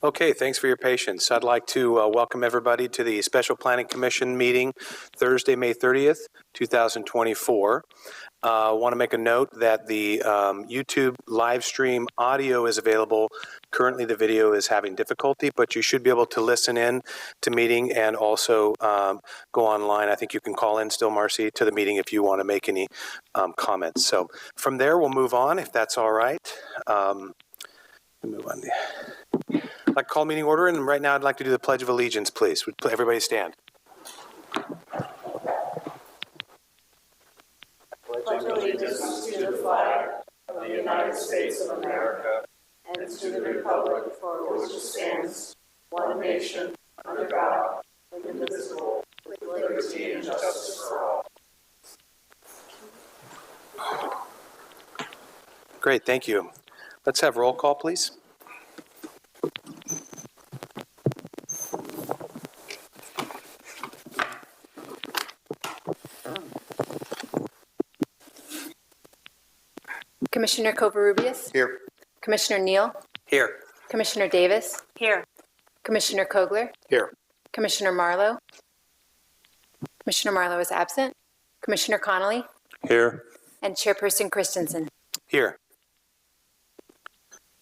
Okay, thanks for your patience. I'd like to welcome everybody to the Special Planning Commission meeting Thursday, May 30th, 2024. I want to make a note that the YouTube live stream audio is available. Currently, the video is having difficulty, but you should be able to listen in to meeting and also go online. I think you can call in still, Marcy, to the meeting if you want to make any comments. So from there, we'll move on, if that's all right. Move on. I'd like to call meeting order, and right now I'd like to do the Pledge of Allegiance, please. Would everybody stand? Pledge allegiance to the flag of the United States of America and to the republic for which it stands, one nation, under God, indivisible, with liberty and justice for all. Great, thank you. Let's have roll call, please. Commissioner Covarrubias? Here. Commissioner Neal? Here. Commissioner Davis? Here. Commissioner Kogler? Here. Commissioner Marlowe? Commissioner Marlowe is absent. Commissioner Connolly? Here. And Chairperson Christensen? Here.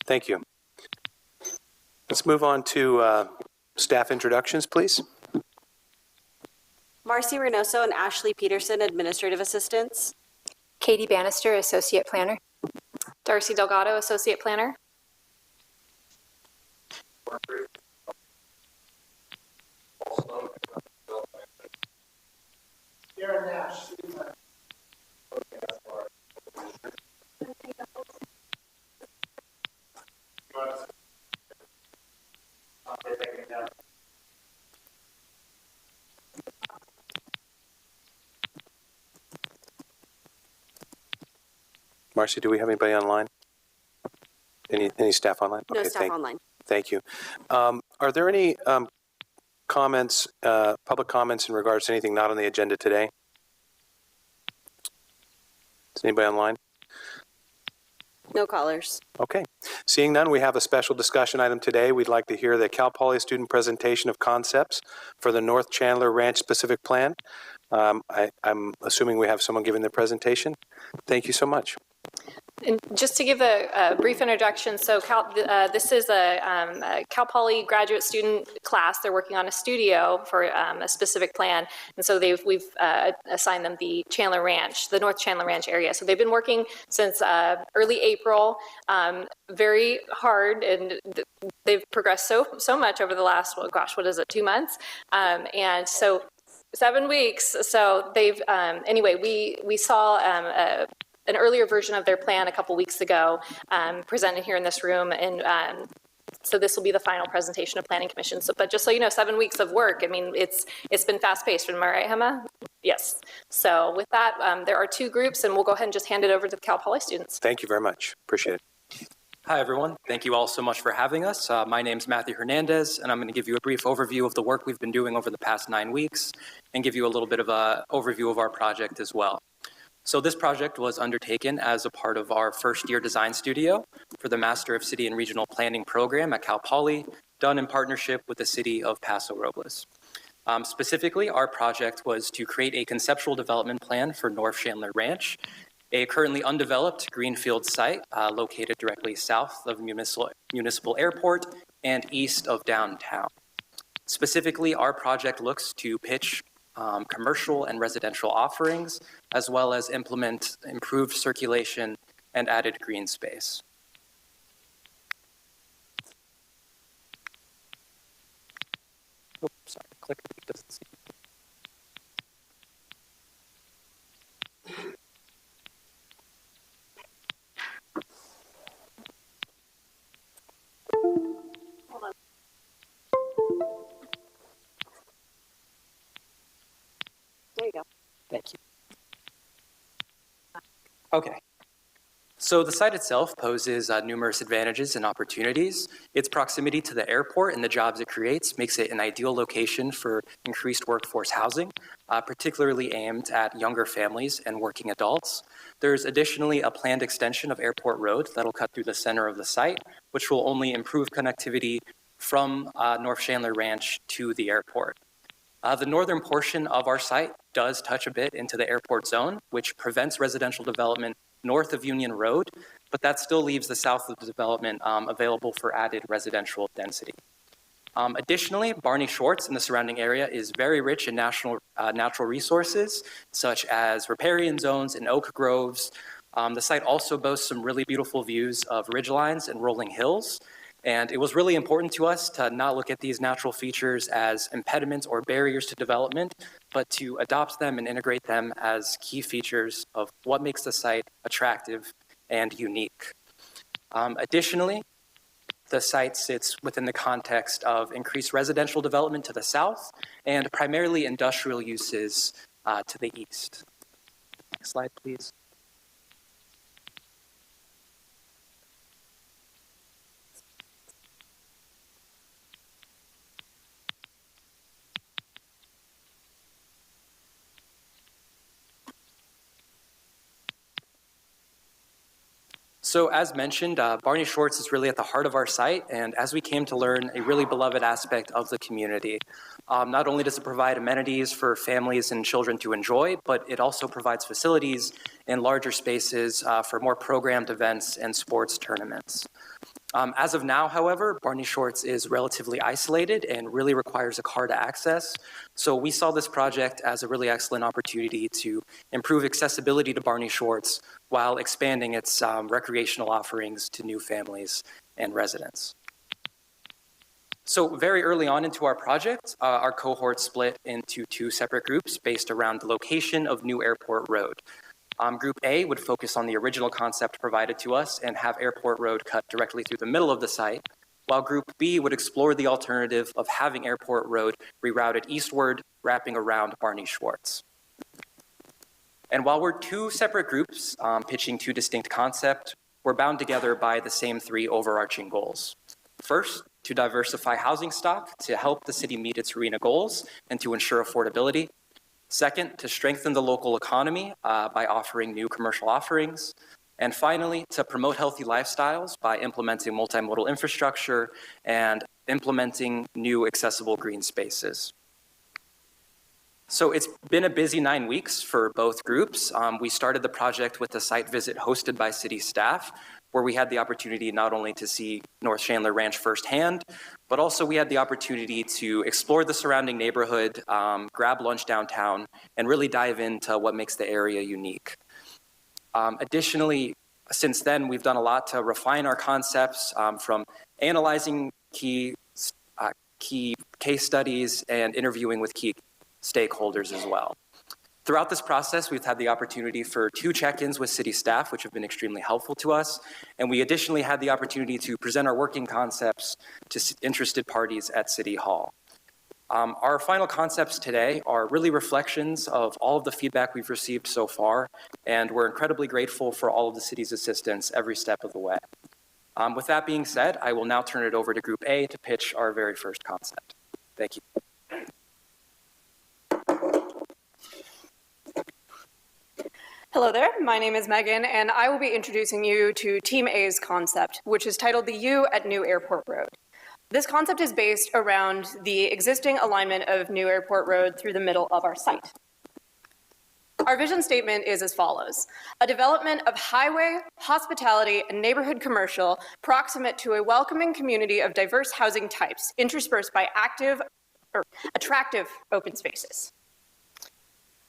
Thank you. Let's move on to staff introductions, please. Marcy Reynoso and Ashley Peterson, Administrative Assistants. Katie Bannister, Associate Planner. Darcy Delgado, Associate Planner. Marcy, do we have anybody online? Any staff online? No staff online. Thank you. Are there any comments, public comments in regards to anything not on the agenda today? Is anybody online? No callers. Okay. Seeing none, we have a special discussion item today. We'd like to hear the Cal Poly student presentation of concepts for the North Chandler Ranch Specific Plan. I'm assuming we have someone giving the presentation. Thank you so much. And just to give a brief introduction, so this is a Cal Poly graduate student class. They're working on a studio for a specific plan, and so we've assigned them the Chandler Ranch, the North Chandler Ranch area. So they've been working since early April, very hard, and they've progressed so much over the last, well, gosh, what is it, 2 months? And so 7 weeks. So they've anyway, we saw an earlier version of their plan a couple weeks ago, presented here in this room, and so this will be the final presentation of Planning Commission. So, but just so you know, 7 weeks of work. I mean, it's been fast-paced. Am I right, Hema? Yes. So with that, there are 2 groups, and we'll go ahead and just hand it over to the Cal Poly students. Thank you very much. Appreciate it. Hi, everyone. Thank you all so much for having us. My name's Matthew Hernandez, and I'm going to give you a brief overview of the work we've been doing over the past 9 weeks and give you a little bit of an overview of our project as well. So this project was undertaken as a part of our first-year design studio for the Master of City and Regional Planning program at Cal Poly, done in partnership with the city of Paso Robles. Specifically, our project was to create a conceptual development plan for North Chandler Ranch, a currently undeveloped greenfield site located directly south of Municipal Airport and east of downtown. Specifically, our project looks to pitch commercial and residential offerings, as well as implement improved circulation and added green space. Oh, sorry, click doesn't see. Hold on. There you go. Thank you. Okay. So the site itself poses numerous advantages and opportunities. Its proximity to the airport and the jobs it creates makes it an ideal location for increased workforce housing, particularly aimed at younger families and working adults. There's additionally a planned extension of Airport Road that'll cut through the center of the site, which will only improve connectivity from North Chandler Ranch to the airport. The northern portion of our site does touch a bit into the airport zone, which prevents residential development north of Union Road, but that still leaves the south of the development available for added residential density. Additionally, Barney Shores and the surrounding area is very rich in natural resources, such as riparian zones and oak groves. The site also boasts some really beautiful views of ridgelines and rolling hills. And it was really important to us to not look at these natural features as impediments or barriers to development, but to adopt them and integrate them as key features of what makes the site attractive and unique. Additionally, the site sits within the context of increased residential development to the south and primarily industrial uses to the east. Next slide, please. So as mentioned, Barney Shores is really at the heart of our site, and as we came to learn, a really beloved aspect of the community. Not only does it provide amenities for families and children to enjoy, but it also provides facilities and larger spaces for more programmed events and sports tournaments. As of now, however, Barney Shores is relatively isolated and really requires a car to access. So we saw this project as a really excellent opportunity to improve accessibility to Barney Shores while expanding its recreational offerings to new families and residents. So very early on into our project, our cohort split into two separate groups based around the location of New Airport Road. Group A would focus on the original concept provided to us and have Airport Road cut directly through the middle of the site, while Group B would explore the alternative of having Airport Road rerouted eastward, wrapping around Barney Shores. And while we're two separate groups pitching two distinct concepts, we're bound together by the same three overarching goals. First, to diversify housing stock to help the city meet its RHNA goals and to ensure affordability. Second, to strengthen the local economy by offering new commercial offerings. And finally, to promote healthy lifestyles by implementing multimodal infrastructure and implementing new accessible green spaces. So it's been a busy 9 weeks for both groups. We started the project with a site visit hosted by city staff, where we had the opportunity not only to see North Chandler Ranch firsthand, but also we had the opportunity to explore the surrounding neighborhood, grab lunch downtown, and really dive into what makes the area unique. Additionally, since then, we've done a lot to refine our concepts from analyzing key case studies and interviewing with key stakeholders as well. Throughout this process, we've had the opportunity for 2 check-ins with city staff, which have been extremely helpful to us. And we additionally had the opportunity to present our working concepts to interested parties at City Hall. Our final concepts today are really reflections of all of the feedback we've received so far, and we're incredibly grateful for all of the city's assistance every step of the way. With that being said, I will now turn it over to Group A to pitch our very first concept. Thank you. Hello there, my name is Megan, and I will be introducing you to Team A's concept, which is titled the U at New Airport Road. This concept is based around the existing alignment of New Airport Road through the middle of our site. Our vision statement is as follows: a development of highway, hospitality, and neighborhood commercial proximate to a welcoming community of diverse housing types, interspersed by attractive open spaces.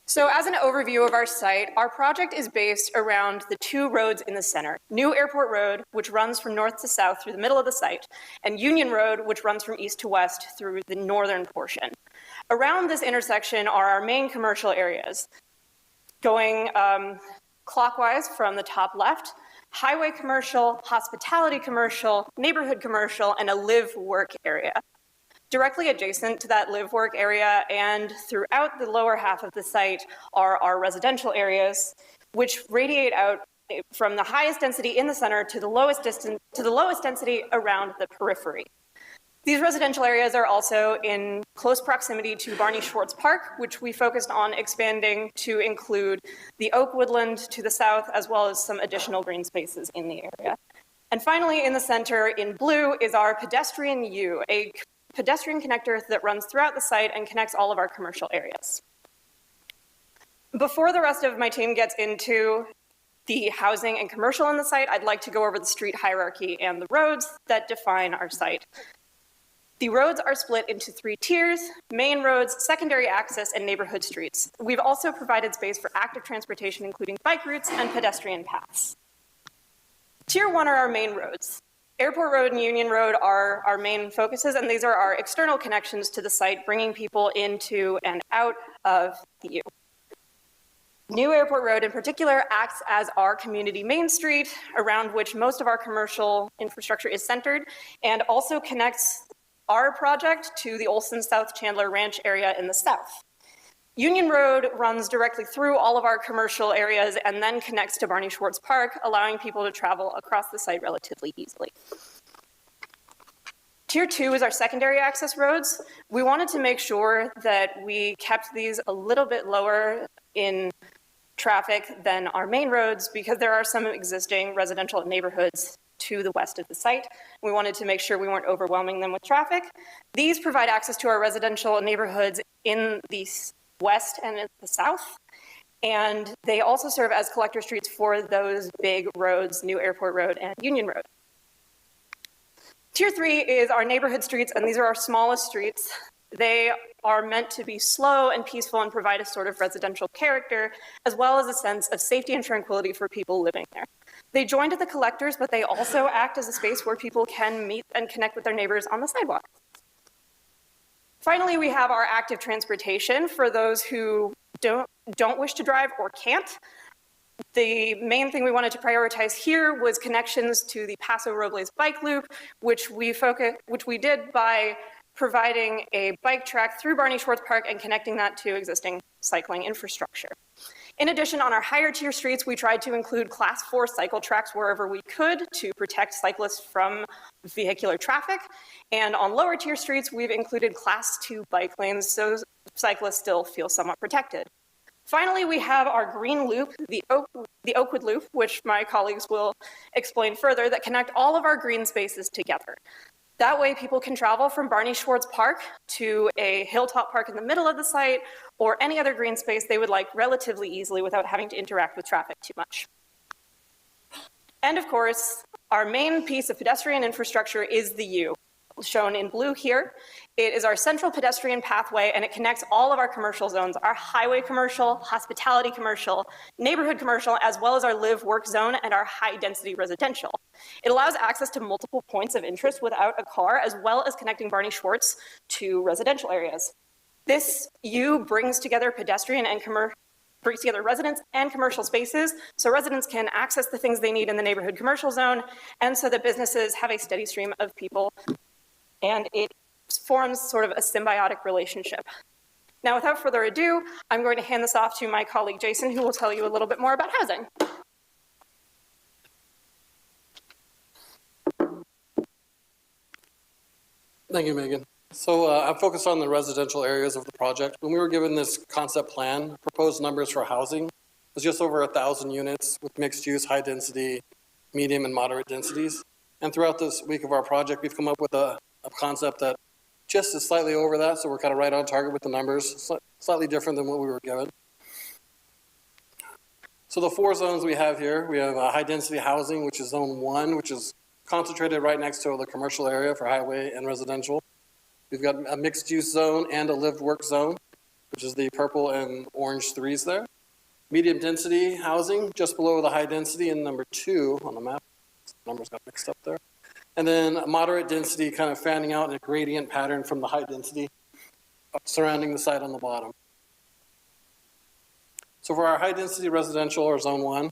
So as an overview of our site, our project is based around the 2 roads in the center: New Airport Road, which runs from north to south through the middle of the site, and Union Road, which runs from east to west through the northern portion. Around this intersection are our main commercial areas. Going clockwise from the top left, highway commercial, hospitality commercial, neighborhood commercial, and a live-work area. Directly adjacent to that live-work area and throughout the lower half of the site are our residential areas, which radiate out from the highest density in the center to the lowest density around the periphery. These residential areas are also in close proximity to Barney Shores Park, which we focused on expanding to include the oak woodland to the south, as well as some additional green spaces in the area. And finally, in the center in blue is our pedestrian U, a pedestrian connector that runs throughout the site and connects all of our commercial areas. Before the rest of my team gets into the housing and commercial in the site, I'd like to go over the street hierarchy and the roads that define our site. The roads are split into 3 tiers: main roads, secondary access, and neighborhood streets. We've also provided space for active transportation, including bike routes and pedestrian paths. Tier 1 are our main roads. Airport Road and Union Road are our main focuses, and these are our external connections to the site, bringing people into and out of the U. New Airport Road in particular acts as our community main street, around which most of our commercial infrastructure is centered, and also connects our project to the Olson South Chandler Ranch area in the south. Union Road runs directly through all of our commercial areas and then connects to Barney Schwartz Park, allowing people to travel across the site relatively easily. Tier 2 is our secondary access roads. We wanted to make sure that we kept these a little bit lower in traffic than our main roads because there are some existing residential neighborhoods to the west of the site. We wanted to make sure we weren't overwhelming them with traffic. These provide access to our residential neighborhoods in the west and in the south, and they also serve as collector streets for those big roads, New Airport Road and Union Road. Tier 3 is our neighborhood streets, and these are our smallest streets. They are meant to be slow and peaceful and provide a sort of residential character, as well as a sense of safety and tranquility for people living there. They join to the collectors, but they also act as a space where people can meet and connect with their neighbors on the sidewalk. Finally, we have our active transportation for those who don't wish to drive or can't. The main thing we wanted to prioritize here was connections to the Paso Robles bike loop, which we did by providing a bike track through Barney Schwartz Park and connecting that to existing cycling infrastructure. In addition, on our higher tier streets, we tried to include Class 4 cycle tracks wherever we could to protect cyclists from vehicular traffic. And on lower tier streets, we've included Class 2 bike lanes so cyclists still feel somewhat protected. Finally, we have our green loop, the Oakwood Loop, which my colleagues will explain further, that connect all of our green spaces together. That way, people can travel from Barney Schwartz Park to a hilltop park in the middle of the site or any other green space they would like relatively easily without having to interact with traffic too much. And of course, our main piece of pedestrian infrastructure is the U, shown in blue here. It is our central pedestrian pathway, and it connects all of our commercial zones, our highway commercial, hospitality commercial, neighborhood commercial, as well as our live-work zone and our high-density residential. It allows access to multiple points of interest without a car, as well as connecting Barney Schwartz to residential areas. This U brings together residents and commercial spaces, so residents can access the things they need in the neighborhood commercial zone, and so that businesses have a steady stream of people, and it forms sort of a symbiotic relationship. Now, without further ado, I'm going to hand this off to my colleague Jason, who will tell you a little bit more about housing. Thank you, Megan. So I focused on the residential areas of the project. When we were given this concept plan, proposed numbers for housing was just over 1,000 units with mixed use, high density, medium and moderate densities. And throughout this week of our project, we've come up with a concept that just is slightly over that, so we're kind of right on target with the numbers, slightly different than what we were given. So the 4 zones we have here, we have high density housing, which is zone 1, which is concentrated right next to the commercial area for highway and residential. We've got a mixed use zone and a lived work zone, which is the purple and orange 3s there. Medium density housing, just below the high density in number 2 on the map. Numbers got mixed up there. And then a moderate density kind of fanning out in a gradient pattern from the high density surrounding the site on the bottom. So for our high density residential or zone 1,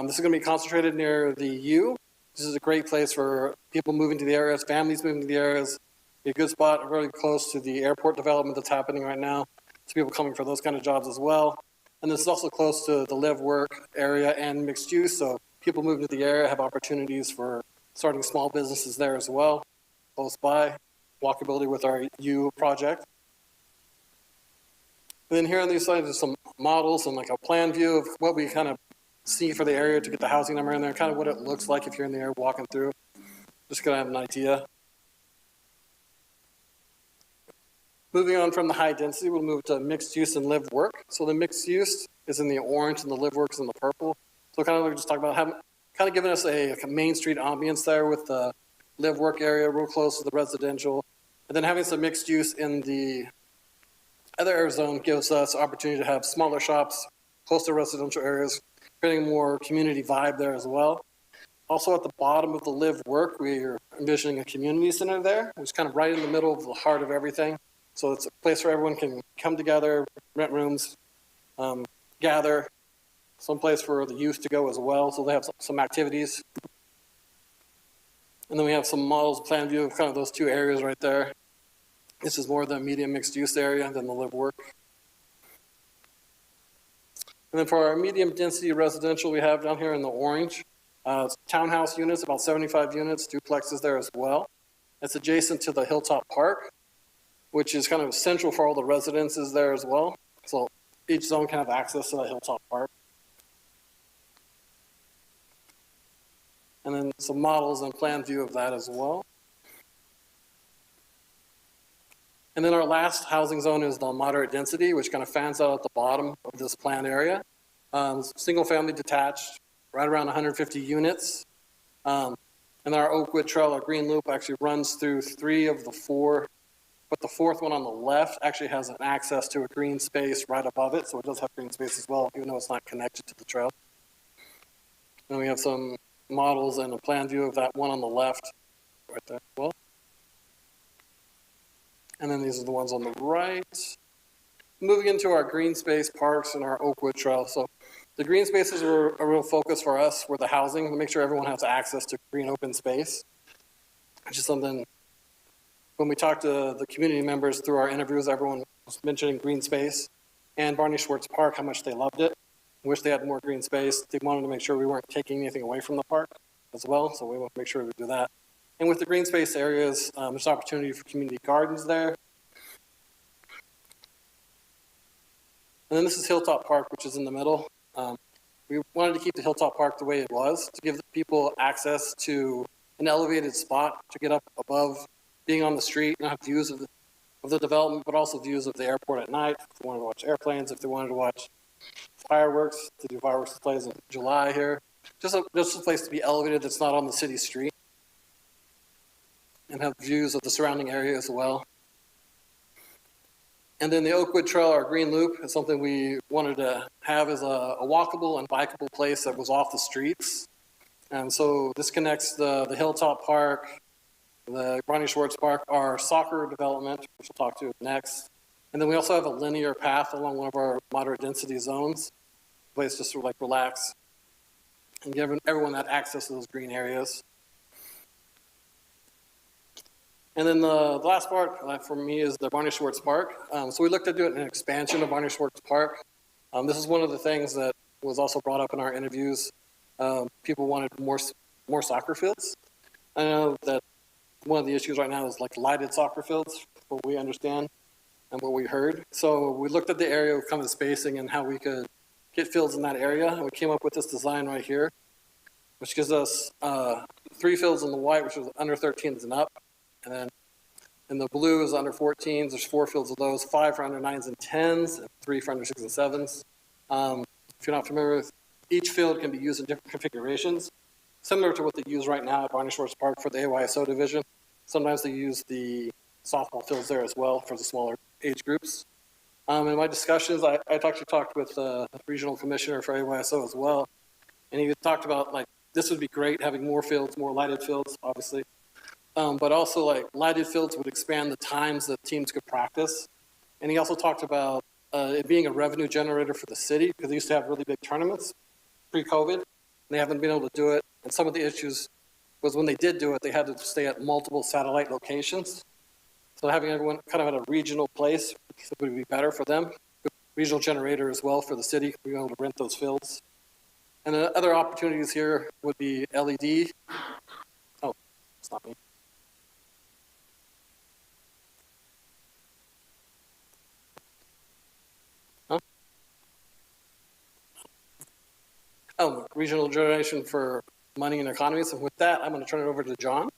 this is going to be concentrated near the U. This is a great place for people moving to the areas, families moving to the areas. A good spot, really close to the airport development that's happening right now. So people coming for those kind of jobs as well. And this is also close to the live work area and mixed use. So people moving to the area have opportunities for starting small businesses there as well, close by, walkability with our U project. And then here on these slides are some models and like a plan view of what we kind of see for the area to get the housing number in there, kind of what it looks like if you're in the area walking through. Just gonna have an idea. Moving on from the high density, we'll move to mixed use and live work. So the mixed use is in the orange and the live work is in the purple. So kind of like just talk about having, kind of giving us a main street ambience there with the live work area real close to the residential. And then having some mixed use in the other area zone gives us opportunity to have smaller shops close to residential areas, creating a more community vibe there as well. Also at the bottom of the live work, we are envisioning a community center there, which is kind of right in the middle of the heart of everything. So it's a place where everyone can come together, rent rooms, gather, someplace for the youth to go as well. So they have some activities. And then we have some models, plan view of kind of those two areas right there. This is more the medium mixed use area than the live work. And then for our medium density residential, we have down here in the orange, townhouse units, about 75 units, duplexes there as well. It's adjacent to the Hilltop Park, which is kind of central for all the residences there as well. So each zone can have access to that Hilltop Park. And then some models and plan view of that as well. And then our last housing zone is the moderate density, which kind of fans out at the bottom of this planned area. Single family detached, right around 150 units. And our Oakwood Trail, our green loop, actually runs through 3 of the 4, but the 4th one on the left actually has an access to a green space right above it, so it does have green space as well, even though it's not connected to the trail. And we have some models and a plan view of that one on the left, right there as well. And then these are the ones on the right. Moving into our green space parks and our Oakwood Trail. So the green spaces are a real focus for us for the housing, to make sure everyone has access to green open space, which is something, when we talked to the community members through our interviews, everyone was mentioning green space and Barney Schwartz Park, how much they loved it. Wish they had more green space. They wanted to make sure we weren't taking anything away from the park as well, so we want to make sure we do that. And with the green space areas, there's opportunity for community gardens there. And then this is Hilltop Park, which is in the middle. We wanted to keep the Hilltop Park the way it was, to give people access to an elevated spot to get up above being on the street and have views of the development, but also views of the airport at night. If they wanted to watch airplanes, if they wanted to watch fireworks, to do fireworks displays in July here. Just a place to be elevated that's not on the city street, and have views of the surrounding area as well. And then the Oakwood Trail, our green loop, is something we wanted to have as a walkable and bikeable place that was off the streets. And so this connects the Hilltop Park, the Barney Schwartz Park, our soccer development, which we'll talk to next. And then we also have a linear path along one of our moderate density zones, a place just to like relax and give everyone that access to those green areas. And then the last part for me is the Barney Schwartz Park. So we looked at doing an expansion of Barney Schwartz Park. This is one of the things that was also brought up in our interviews. People wanted more soccer fields. I know that one of the issues right now is like lighted soccer fields, what we understand and what we heard. So we looked at the area of kind of the spacing and how we could get fields in that area. And we came up with this design right here, which gives us 3 fields in the white, which is under 13s and up. And then in the blue is under 14s. There's 4 fields of those, 5 for under 9s and 10s, and 3 for under 6s and 7s. If you're not familiar with, each field can be used in different configurations, similar to what they use right now at Barney Schwartz Park for the AYSO division. Sometimes they use the softball fields there as well for the smaller age groups. In my discussions, I actually talked with the regional commissioner for AYSO as well, and he talked about like this would be great having more fields, more lighted fields, obviously. But also like lighted fields would expand the times that teams could practice. And he also talked about it being a revenue generator for the city, because they used to have really big tournaments pre-COVID, and they haven't been able to do it. And some of the issues was when they did do it, they had to stay at multiple satellite locations. So having everyone kind of at a regional place would be better for them. Regional generator as well for the city, being able to rent those fields. And the other opportunities here would be LED. Oh, stop me. regional generation for money and economies. And with that, I'm going to turn it over to John.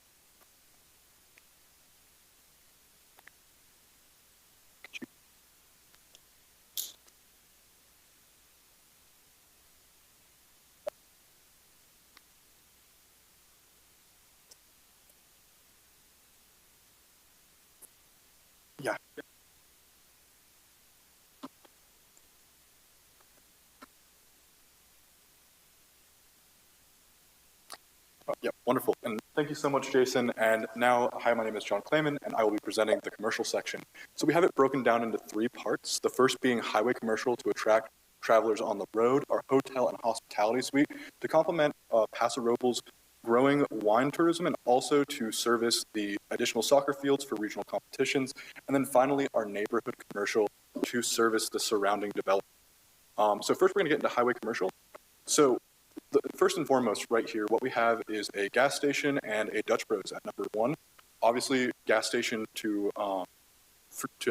Yeah. Yeah, wonderful. And thank you so much, Jason. And now, hi, my name is John Clayman, and I will be presenting the commercial section. So we have it broken down into 3 parts. The first being highway commercial to attract travelers on the road, our hotel and hospitality suite to complement Paso Robles' growing wine tourism, and also to service the additional soccer fields for regional competitions. And then finally, our neighborhood commercial to service the surrounding development. So first, we're going to get into highway commercial. So first and foremost, right here, what we have is a gas station and a Dutch Bros at number 1. Obviously, gas station to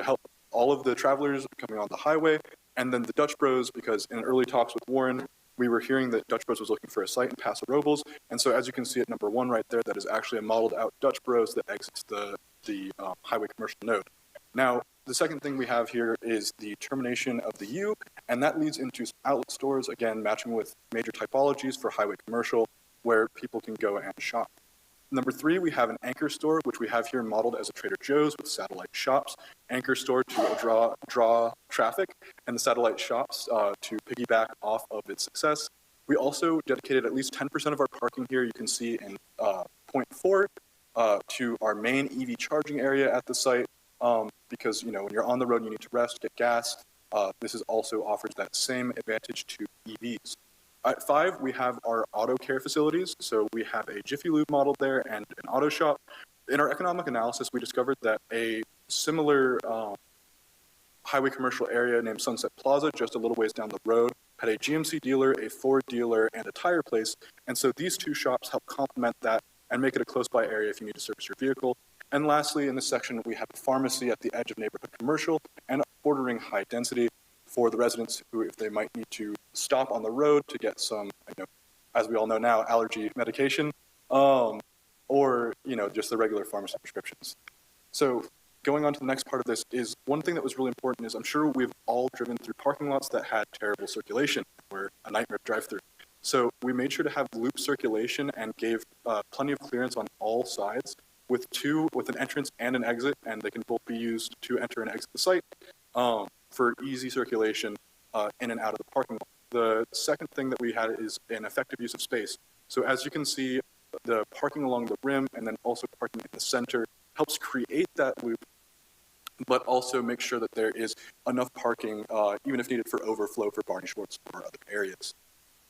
help all of the travelers coming on the highway, and then the Dutch Bros, because in early talks with Warren, we were hearing that Dutch Bros was looking for a site in Paso Robles, and so as you can see at number 1 right there, that is actually a modeled out Dutch Bros that exits the highway commercial node. Now, the second thing we have here is the termination of the U, and that leads into outlet stores, again, matching with major typologies for highway commercial, where people can go and shop. Number 3, we have an anchor store, which we have here modeled as a Trader Joe's with satellite shops. Anchor store to draw traffic, and the satellite shops to piggyback off of its success. We also dedicated at least 10% of our parking here, you can see in point 4, to our main EV charging area at the site. Because, you know, when you're on the road, you need to rest, get gas. This is also offers that same advantage to EVs. At 5, we have our auto care facilities. So we have a Jiffy Lube modeled there and an auto shop. In our economic analysis, we discovered that a similar highway commercial area named Sunset Plaza, just a little ways down the road, had a GMC dealer, a Ford dealer, and a tire place. And so these 2 shops help complement that and make it a close-by area if you need to service your vehicle. And lastly, in this section, we have a pharmacy at the edge of neighborhood commercial and bordering high density for the residents who, if they might need to stop on the road to get some, you know, as we all know now, allergy medication, or, you know, just the regular pharmacy prescriptions. So going on to the next part of this is one thing that was really important is I'm sure we've all driven through parking lots that had terrible circulation, were a nightmare to drive through. So we made sure to have loop circulation and gave plenty of clearance on all sides, with an entrance and an exit, and they can both be used to enter and exit the site for easy circulation in and out of the parking lot. The second thing that we had is an effective use of space. So as you can see, the parking along the rim and then also parking in the center helps create that loop, but also make sure that there is enough parking, even if needed for overflow for Barney Schwartz or other areas.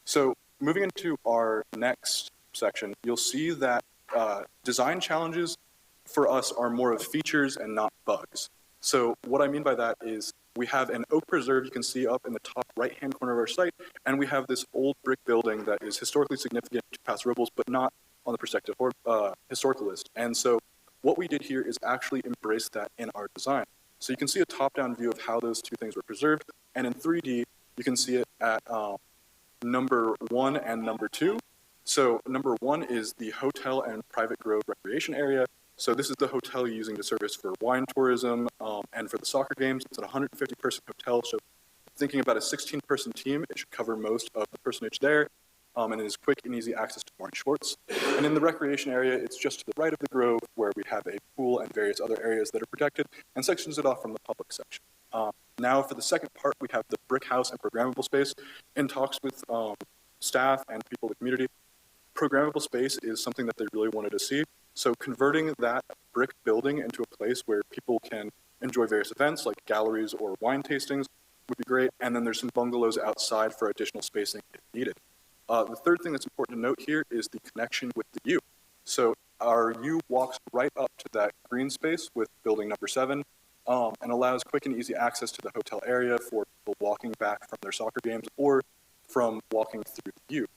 So moving into our next section, you'll see that design challenges for us are more of features and not bugs. So what I mean by that is we have an oak preserve you can see up in the top right-hand corner of our site, and we have this old brick building that is historically significant to Paso Robles, but not on the prospective historical list. And so what we did here is actually embrace that in our design. So you can see a top-down view of how those 2 things were preserved, and in 3D, you can see it at number 1 and number 2. So number 1 is the hotel and private grove recreation area. So this is the hotel you're using to service for wine tourism and for the soccer games. It's an 150-person hotel. So thinking about a 16-person team, it should cover most of the personage there. And it is quick and easy access to Barney Schwartz. And in the recreation area, it's just to the right of the grove where we have a pool and various other areas that are protected and sections it off from the public section. Now for the second part, we have the brick house and programmable space. In talks with staff and people in the community, programmable space is something that they really wanted to see. So converting that brick building into a place where people can enjoy various events like galleries or wine tastings would be great. And then there's some bungalows outside for additional spacing if needed. The third thing that's important to note here is the connection with the U. So our U walks right up to that green space with building number 7 and allows quick and easy access to the hotel area for people walking back from their soccer games or from walking through the U.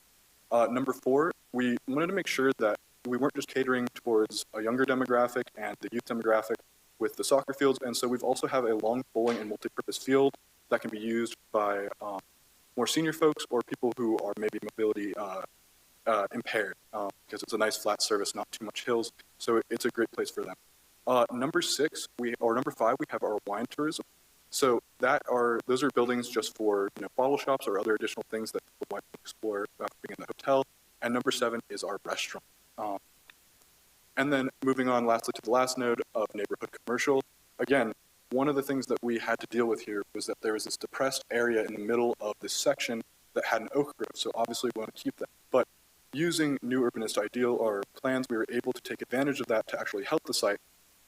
Number 4, we wanted to make sure that we weren't just catering towards a younger demographic and the youth demographic with the soccer fields, and so we've also have a long bowling and multi-purpose field that can be used by more senior folks or people who are maybe mobility impaired, because it's a nice flat surface, not too much hills, so it's a great place for them. Number 5, we have our wine tourism. So those are buildings just for bottle shops or other additional things that people want to explore after being in the hotel. And number 7 is our restaurant. And then moving on lastly to the last node of neighborhood commercial. Again, one of the things that we had to deal with here was that there was this depressed area in the middle of this section that had an oak grove. So obviously we want to keep that. But using new urbanist ideal or plans, we were able to take advantage of that to actually help the site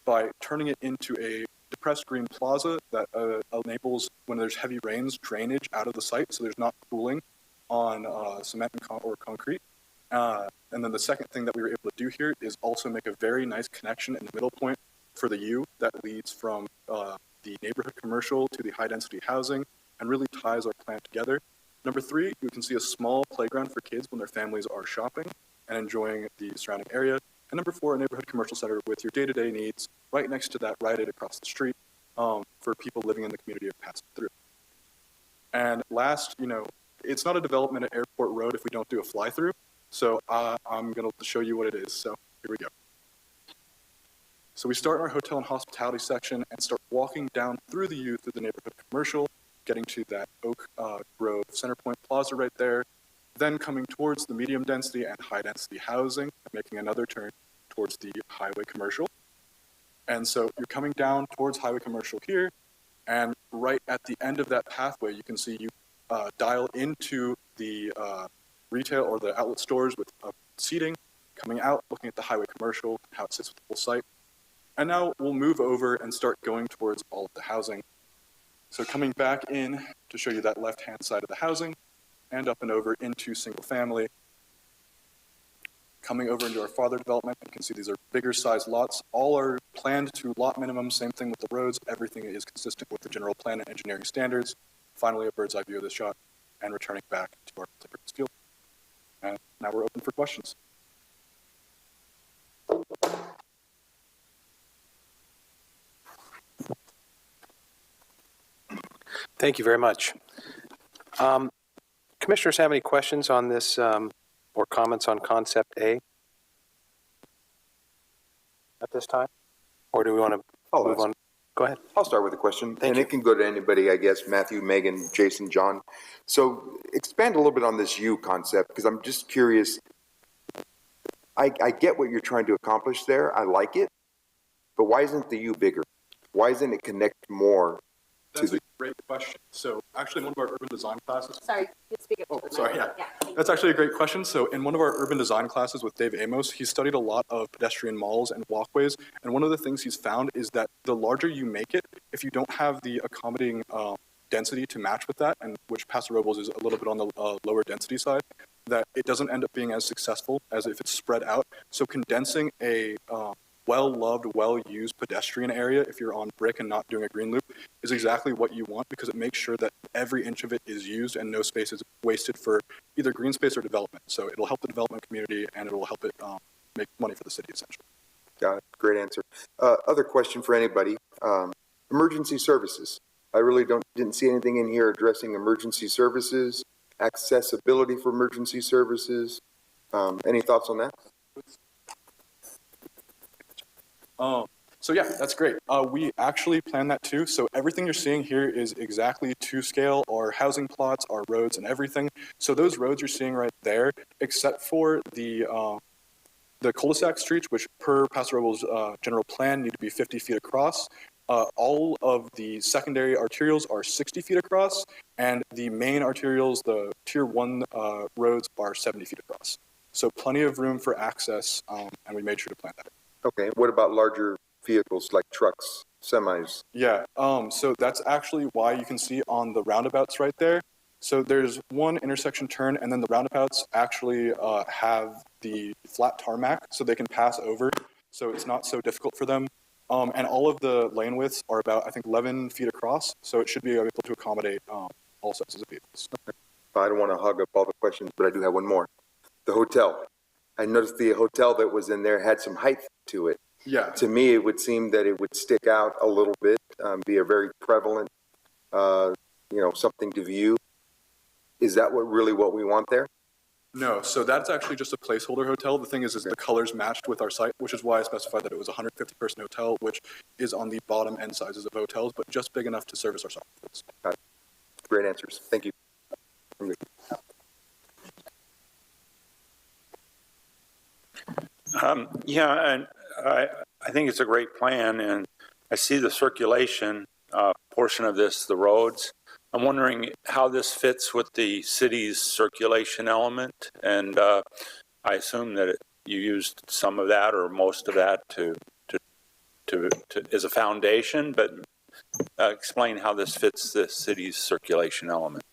by turning it into a depressed green plaza that enables, when there's heavy rains, drainage out of the site, so there's not pooling on cement or concrete. And then the second thing that we were able to do here is also make a very nice connection in the middle point for the U that leads from the neighborhood commercial to the high-density housing and really ties our plan together. Number 3, you can see a small playground for kids when their families are shopping and enjoying the surrounding area. And number 4, a neighborhood commercial center with your day-to-day needs right next to that Rite Aid across the street for people living in the community of passing through. And last, it's not a development at Airport Road if we don't do a fly-through. So I'm going to show you what it is. So here we go. So we start in our hotel and hospitality section and start walking down through the U through the neighborhood commercial, getting to that Oak Grove Centerpoint Plaza right there, then coming towards the medium density and high density housing, making another turn towards the highway commercial. And so you're coming down towards highway commercial here, and right at the end of that pathway, you can see you dial into the retail or the outlet stores with seating, coming out, looking at the highway commercial, how it sits with the whole site. And now we'll move over and start going towards all of the housing. So coming back in to show you that left-hand side of the housing, and up and over into single family. Coming over into our farther development, you can see these are bigger size lots. All are planned to lot minimum, same thing with the roads. Everything is consistent with the general plan and engineering standards. Finally, a bird's eye view of this shot, and returning back to our multi-purpose field. And now we're open for questions. Thank you very much. Commissioners have any questions on this or comments on concept A at this time? Or do we want to move on? Go ahead. I'll start with a question. Thank you. It can go to anybody, I guess, Matthew, Megan, Jason, John. So expand a little bit on this U concept, because I'm just curious. I get what you're trying to accomplish there. I like it. But why isn't the U bigger? Why isn't it connect more to the... Great question. So actually in one of our urban design classes. Sorry, you speak up. Oh, sorry, yeah. That's actually a great question. So in one of our urban design classes with Dave Amos, he studied a lot of pedestrian malls and walkways. And one of the things he's found is that the larger you make it, if you don't have the accommodating density to match with that, and which Paso Robles is a little bit on the lower density side, that it doesn't end up being as successful as if it's spread out. So condensing a well-loved, well-used pedestrian area, if you're on brick and not doing a green loop, is exactly what you want, because it makes sure that every inch of it is used and no space is wasted for either green space or development. So it'll help the development community and it'll help it make money for the city, essentially. Got it. Great answer. Other question for anybody. Emergency services. I really didn't see anything in here addressing emergency services, accessibility for emergency services. Any thoughts on that? So yeah, that's great. We actually plan that too. So everything you're seeing here is exactly to scale, our housing plots, our roads and everything. So those roads you're seeing right there, except for the cul-de-sac streets, which per Paso Robles general plan need to be 50 feet across. All of the secondary arterials are 60 feet across, and the main arterials, the tier 1 roads, are 70 feet across. So plenty of room for access, and we made sure to plan that. Okay. What about larger vehicles like trucks, semis? Yeah. So that's actually why you can see on the roundabouts right there. So there's one intersection turn, and then the roundabouts actually have the flat tarmac, so they can pass over. So it's not so difficult for them. And all of the lane widths are about, I think, 11 feet across. So it should be able to accommodate all sizes of vehicles. Okay. I don't want to hog up all the questions, but I do have one more. The hotel. I noticed the hotel that was in there had some height to it. Yeah. To me, it would seem that it would stick out a little bit, be a very prevalent, something to view. Is that what we want there? No, so that's actually just a placeholder hotel. The thing is the colors matched with our site, which is why I specified that it was a 150-person hotel, which is on the bottom end sizes of hotels, but just big enough to service our soft goods. Great answers. Thank you. Yeah, and I think it's a great plan, and I see the circulation portion of this, the roads. I'm wondering how this fits with the city's circulation element, and I assume that you used some of that or most of that to as a foundation, but explain how this fits the city's circulation element.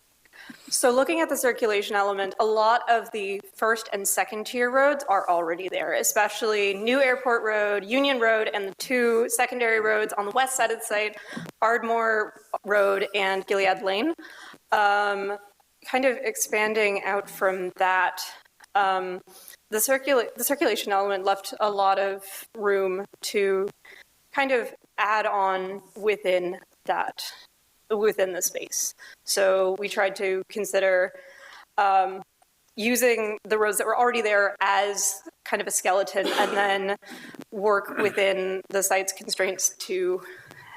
So looking at the circulation element, a lot of the first and second tier roads are already there, especially New Airport Road, Union Road, and the two secondary roads on the west side of the site, Ardmore Road and Gilead Lane. Kind of expanding out from that, the circulation element left a lot of room to kind of add on within that, within the space. So we tried to consider using the roads that were already there as kind of a skeleton and then work within the site's constraints to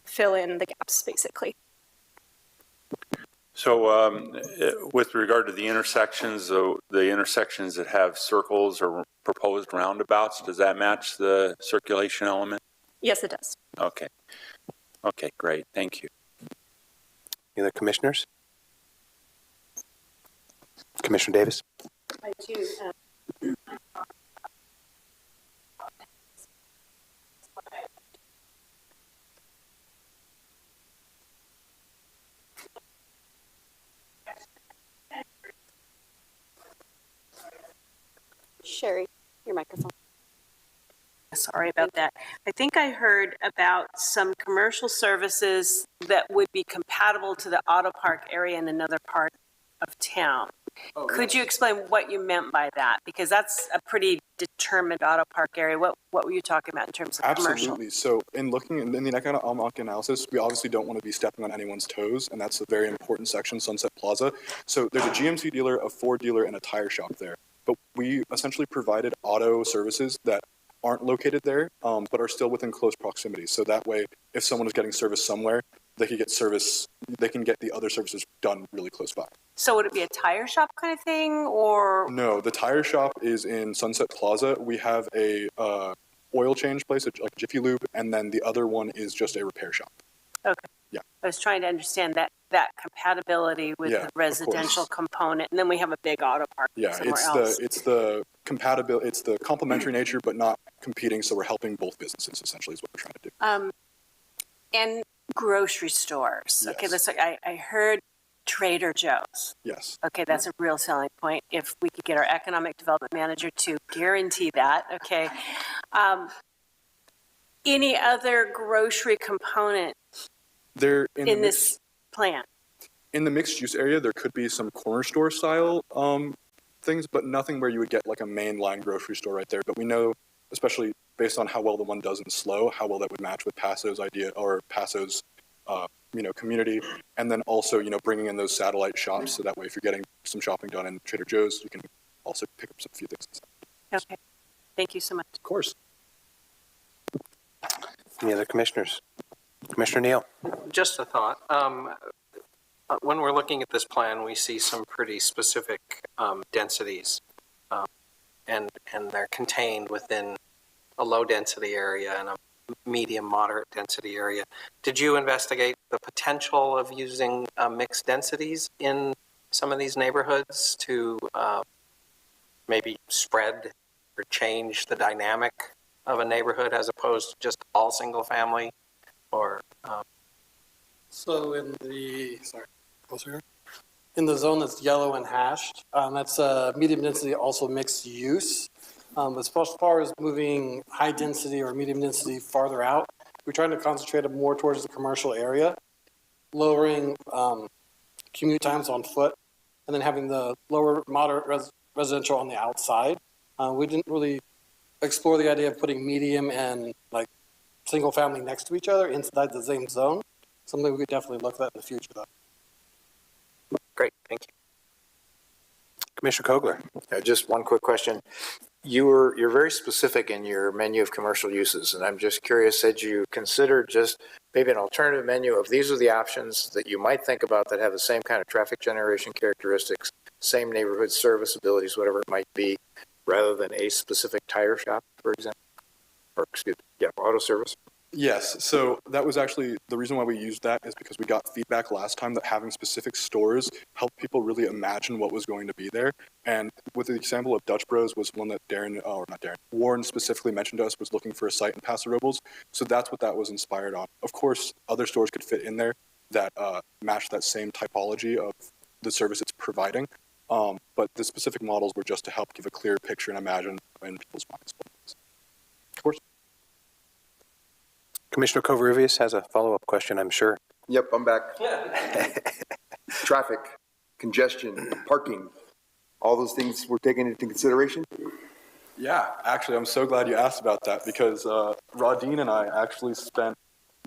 fill in the gaps, basically. So with regard to the intersections that have circles or proposed roundabouts, does that match the circulation element? Yes, it does. Okay. Okay, great. Thank you. Any other commissioners? Commissioner Davis? I do. Sherry, your microphone. Sorry about that. I think I heard about some commercial services that would be compatible to the auto park area in another part of town. Oh, Could you explain what you meant by that? Because that's a pretty determined auto park area. What were you talking about in terms of commercial? Absolutely. So in looking in the economic analysis, we obviously don't want to be stepping on anyone's toes, and that's a very important section, Sunset Plaza. So there's a GMC dealer, a Ford dealer, and a tire shop there. But we essentially provided auto services that aren't located there, but are still within close proximity. So that way, if someone is getting service somewhere, they can get service, they can get the other services done really close by. So would it be a tire shop kind of thing, or? No, the tire shop is in Sunset Plaza. We have a oil change place, like Jiffy Lube, and then the other one is just a repair shop. Okay. Yeah. I was trying to understand that compatibility with the residential component, and then we have a big auto park somewhere else. It's the compatibility, it's the complementary nature, but not competing. So we're helping both businesses. Essentially, is what we're trying to do. And grocery stores. Yes. Okay, let's. I heard Trader Joe's. Yes. Okay, that's a real selling point. If we could get our economic development manager to guarantee that. Okay. Any other grocery component There in this plan? In the mixed use area, there could be some corner store style things, but nothing where you would get like a mainline grocery store right there. But we know, especially based on how well the one does in Slow, how well that would match with Paso's idea or Paso's, community. And then also, bringing in those satellite shops. So that way, if you're getting some shopping done in Trader Joe's, you can also pick up some few things. Okay. Thank you so much. Of course. Any other commissioners? Commissioner Neal? Just a thought. When we're looking at this plan, we see some pretty specific densities, and they're contained within a low density area and a medium moderate density area. Did you investigate the potential of using mixed densities in some of these neighborhoods to maybe spread or change the dynamic of a neighborhood as opposed to just all single family? Or So in the, closer here. In the zone that's yellow and hashed, that's medium density, also mixed use. As far as moving high density or medium density farther out, we're trying to concentrate it more towards the commercial area, lowering commute times on foot, and then having the lower moderate residential on the outside. We didn't really explore the idea of putting medium and like single family next to each other inside the same zone. Something we could definitely look at in the future, though. Great, thank you. Commissioner Kogler. Just one quick question. You're very specific in your menu of commercial uses, and I'm just curious, had you considered just maybe an alternative menu of these are the options that you might think about that have the same kind of traffic generation characteristics, same neighborhood service abilities, whatever it might be, rather than a specific tire shop, for example? Or, excuse me, yeah, auto service? Yes, so that was actually the reason why we used that is because we got feedback last time that having specific stores helped people really imagine what was going to be there. And with the example of Dutch Bros was one that Warren specifically mentioned to us was looking for a site in Paso Robles. So that's what that was inspired on. Of course, other stores could fit in there that match that same typology of the service it's providing. But the specific models were just to help give a clear picture and imagine in people's minds. Of course. Commissioner Covarrubias has a follow-up question, I'm sure. Yep, I'm back. Traffic, congestion, parking, all those things were taken into consideration? Yeah, actually, I'm so glad you asked about that because Rodine and I actually spent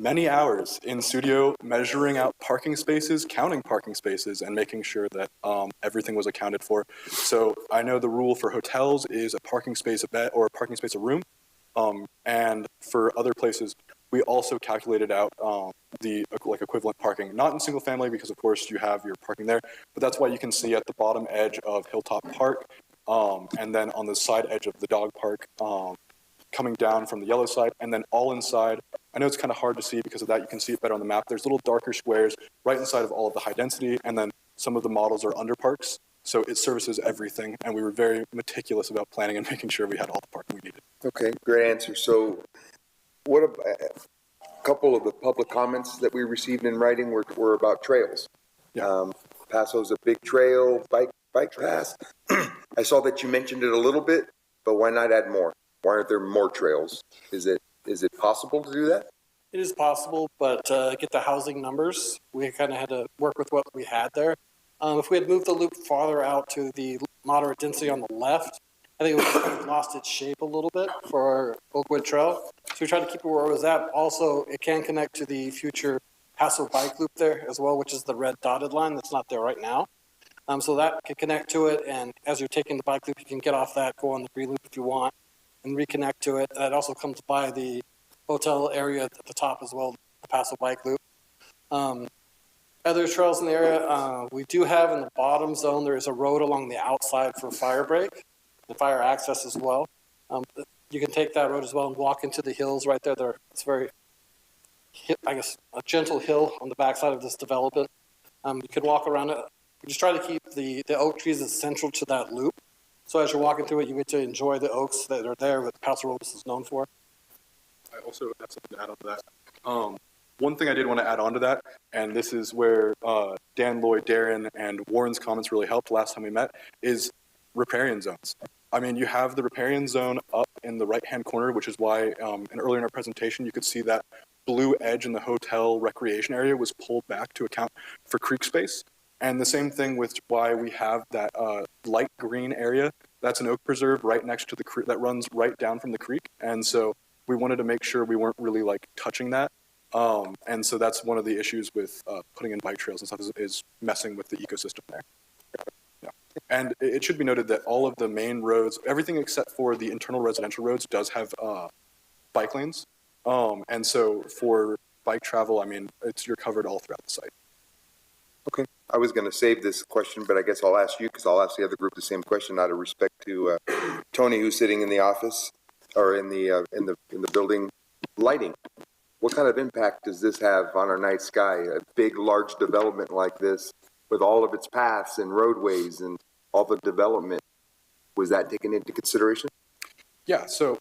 many hours in studio measuring out parking spaces, counting parking spaces, and making sure that everything was accounted for. So I know the rule for hotels is a parking space a bed or a parking space a room. And for other places, we also calculated out the equivalent parking, not in single family because of course you have your parking there, but that's why you can see at the bottom edge of Hilltop Park and then on the side edge of the dog park coming down from the yellow side and then all inside. I know it's kind of hard to see because of that. You can see it better on the map. There's little darker squares right inside of all of the high density and then some of the models are under parks. So it services everything and we were very meticulous about planning and making sure we had all the parking we needed. Okay, great answer. So what a couple of the public comments that we received in writing were about trails. Yeah. Paso's a big trail, bike path. I saw that you mentioned it a little bit, but why not add more? Why aren't there more trails? Is it possible to do that? It is possible, but get the housing numbers, we kind of had to work with what we had there. If we had moved the loop farther out to the moderate density on the left, I think it would have lost its shape a little bit for our Oakwood Trail. So we tried to keep it where it was at. Also, it can connect to the future Paso bike loop there as well, which is the red dotted line that's not there right now. So that can connect to it, and as you're taking the bike loop, you can get off that, go on the free loop if you want, and reconnect to it. That also comes by the hotel area at the top as well, the Paso bike loop. Other trails in the area, we do have in the bottom zone, there is a road along the outside for fire break, and fire access as well. You can take that road as well and walk into the hills right there. It's very, I guess, a gentle hill on the backside of this development. You could walk around it. We just try to keep the oak trees as central to that loop. So as you're walking through it, you get to enjoy the oaks that are there that Paso Robles is known for. I also have something to add on to that. One thing I did want to add on to that, and this is where Dan, Lloyd, Darren, and Warren's comments really helped last time we met, is riparian zones. I mean, you have the riparian zone up in the right-hand corner, which is why, and earlier in our presentation, you could see that blue edge in the hotel recreation area was pulled back to account for creek space. And the same thing with why we have that light green area. That's an oak preserve right next to the creek that runs right down from the creek. And so we wanted to make sure we weren't really like touching that. And so that's one of the issues with putting in bike trails and stuff is messing with the ecosystem there. Yeah. And it should be noted that all of the main roads, everything except for the internal residential roads does have bike lanes. And so for bike travel, I mean, you're covered all throughout the site. Okay. I was going to save this question, but I guess I'll ask you because I'll ask the other group the same question out of respect to Tony, who's sitting in the office or in the building. Lighting. What kind of impact does this have on our night sky? A big, large development like this with all of its paths and roadways and all the development, was that taken into consideration? Yeah. So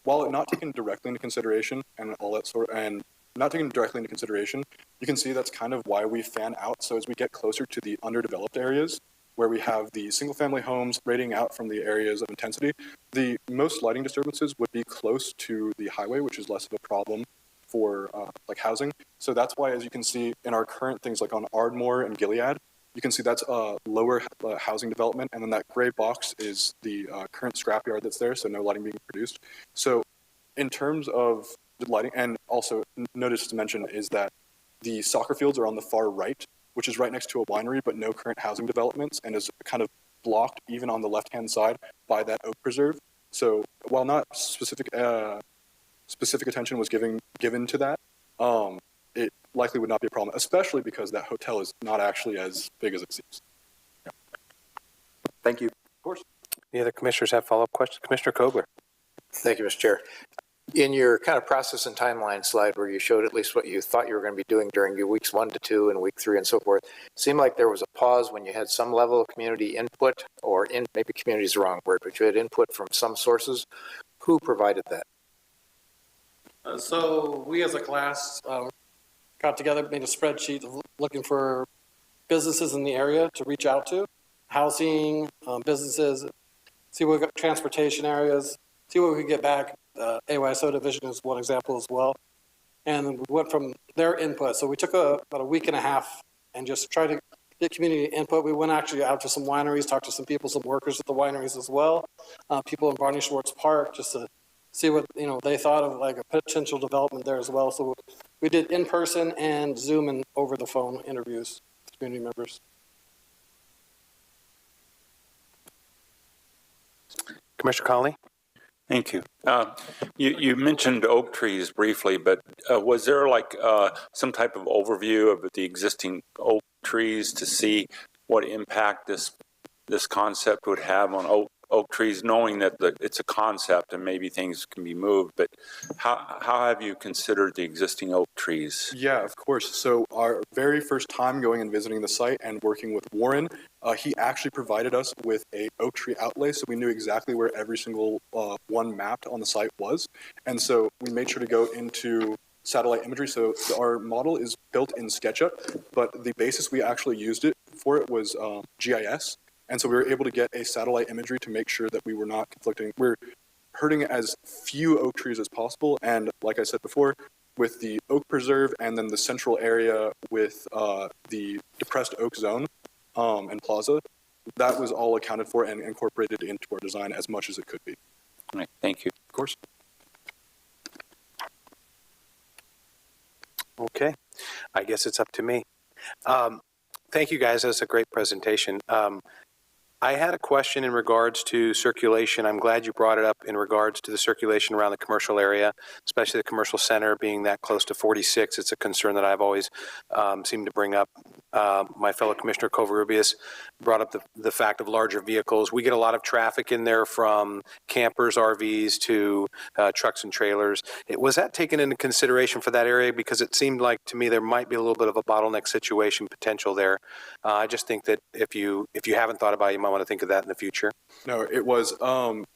while not taken directly into consideration and all that sort, and not taken directly into consideration, you can see that's kind of why we fan out. So as we get closer to the underdeveloped areas where we have the single-family homes radiating out from the areas of intensity, the most lighting disturbances would be close to the highway, which is less of a problem for like housing. So that's why, as you can see in our current things like on Ardmore and Gilead, you can see that's a lower housing development, and then that gray box is the current scrapyard that's there, so no lighting being produced. So in terms of the lighting, and also notice to mention is that the soccer fields are on the far right, which is right next to a winery, but no current housing developments, and is kind of blocked even on the left-hand side by that oak preserve. So while not specific attention was given to that, it likely would not be a problem, especially because that hotel is not actually as big as it seems. Yeah. Thank you. Of course. Any other commissioners have follow-up questions? Commissioner Kobler. Thank you, Mr. Chair. In your kind of process and timeline slide where you showed at least what you thought you were going to be doing during your weeks 1 to 2 and week 3 and so forth, it seemed like there was a pause when you had some level of community input, or maybe community is the wrong word, but you had input from some sources. Who provided that? So we as a class got together, made a spreadsheet of looking for businesses in the area to reach out to, housing, businesses, see what we got, transportation areas, see what we could get back. AYSO division is one example as well. And we went from their input. So we took about a week and a half and just tried to get community input. We went actually out to some wineries, talked to some people, some workers at the wineries as well, people in Barney Schwartz Park, just to see what they thought of like a potential development there as well. So we did in-person and Zoom and over the phone interviews with community members. Commissioner Conley? Thank you. You mentioned oak trees briefly, but was there like some type of overview of the existing oak trees to see what impact this concept would have on oak trees, knowing that it's a concept and maybe things can be moved, but how have you considered the existing oak trees? Yeah, of course. So our very first time going and visiting the site and working with Warren, he actually provided us with a oak tree outlay, so we knew exactly where every single one mapped on the site was. And so we made sure to go into satellite imagery. So our model is built in SketchUp, but the basis we actually used it for it was GIS. And so we were able to get a satellite imagery to make sure that we were not conflicting. We're hurting as few oak trees as possible. And like I said before, with the oak preserve and then the central area with the depressed oak zone and plaza, that was all accounted for and incorporated into our design as much as it could be. All right, thank you. Of course. Okay. I guess it's up to me. Thank you, guys. That's a great presentation. I had a question in regards to circulation. I'm glad you brought it up in regards to the circulation around the commercial area, especially the commercial center being that close to 46. It's a concern that I've always seemed to bring up. My fellow Commissioner Covarrubias brought up the fact of larger vehicles. We get a lot of traffic in there from campers, RVs to trucks and trailers. Was that taken into consideration for that area? Because it seemed like to me there might be a little bit of a bottleneck situation potential there. I just think that if you haven't thought about it, you might want to think of that in the future. No, it was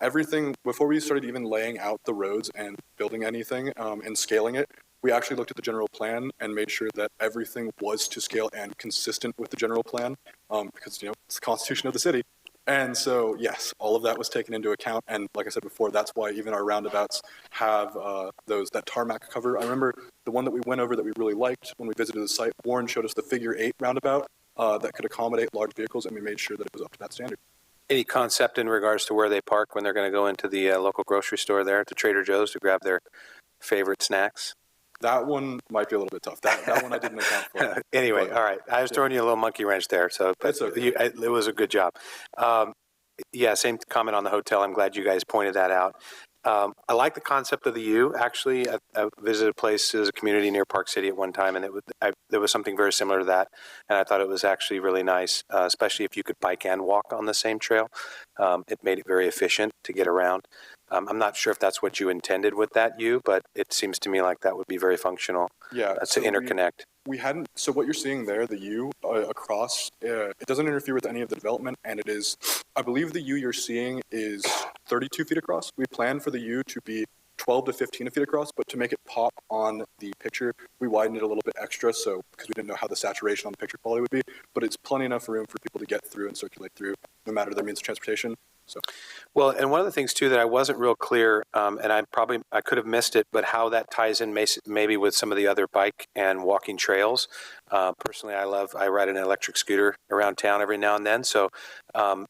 everything before we started even laying out the roads and building anything and scaling it. We actually looked at the general plan and made sure that everything was to scale and consistent with the general plan because, it's the constitution of the city. And so, yes, all of that was taken into account. And like I said before, that's why even our roundabouts have that tarmac cover. I remember the one that we went over that we really liked when we visited the site. Warren showed us the figure 8 roundabout that could accommodate large vehicles, and we made sure that it was up to that standard. Any concept in regards to where they park when they're going to go into the local grocery store there at the Trader Joe's to grab their favorite snacks? That one might be a little bit tough. That one I didn't account for. Anyway, all right. I was throwing you a little monkey wrench there, so but okay. It was a good job. Yeah, same comment on the hotel. I'm glad you guys pointed that out. I like the concept of the U. Actually, I visited a place as a community near Park City at one time, and there was something very similar to that, and I thought it was actually really nice, especially if you could bike and walk on the same trail. It made it very efficient to get around. I'm not sure if that's what you intended with that U, but it seems to me like that would be very functional to interconnect. We hadn't, so what you're seeing there, the U across, it doesn't interfere with any of the development, and it is, I believe the U you're seeing is 32 feet across. We planned for the U to be 12 to 15 feet across, but to make it pop on the picture, we widened it a little bit extra, so because we didn't know how the saturation on the picture quality would be, but it's plenty enough room for people to get through and circulate through, no matter their means of transportation. So. Well, and one of the things too that I wasn't real clear, and I could have missed it, but how that ties in maybe with some of the other bike and walking trails. Personally, I ride an electric scooter around town every now and then. So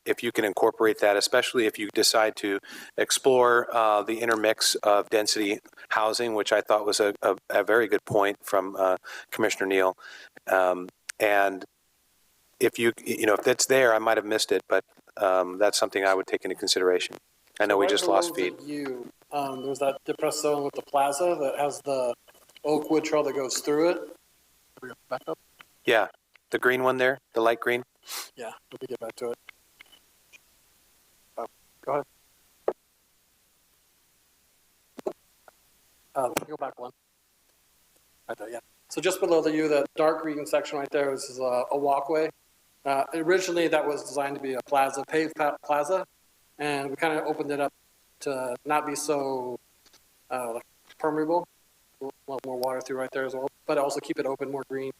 if you can incorporate that, especially if you decide to explore the intermix of density housing, which I thought was a very good point from Commissioner Neal, and if if that's there, I might have missed it, but that's something I would take into consideration. I know we just lost feed. There's that depressed zone with the plaza that has the Oakwood Trail that goes through it. Back up? Yeah, the green one there, the light green. Yeah, let me get back to it. Go ahead. Go back one. Right there, yeah. So just below the U, that dark green section right there, this is a walkway. Originally, that was designed to be a plaza, paved plaza, and we kind of opened it up to not be so permeable. A lot more water through right there as well, but also keep it open, more green.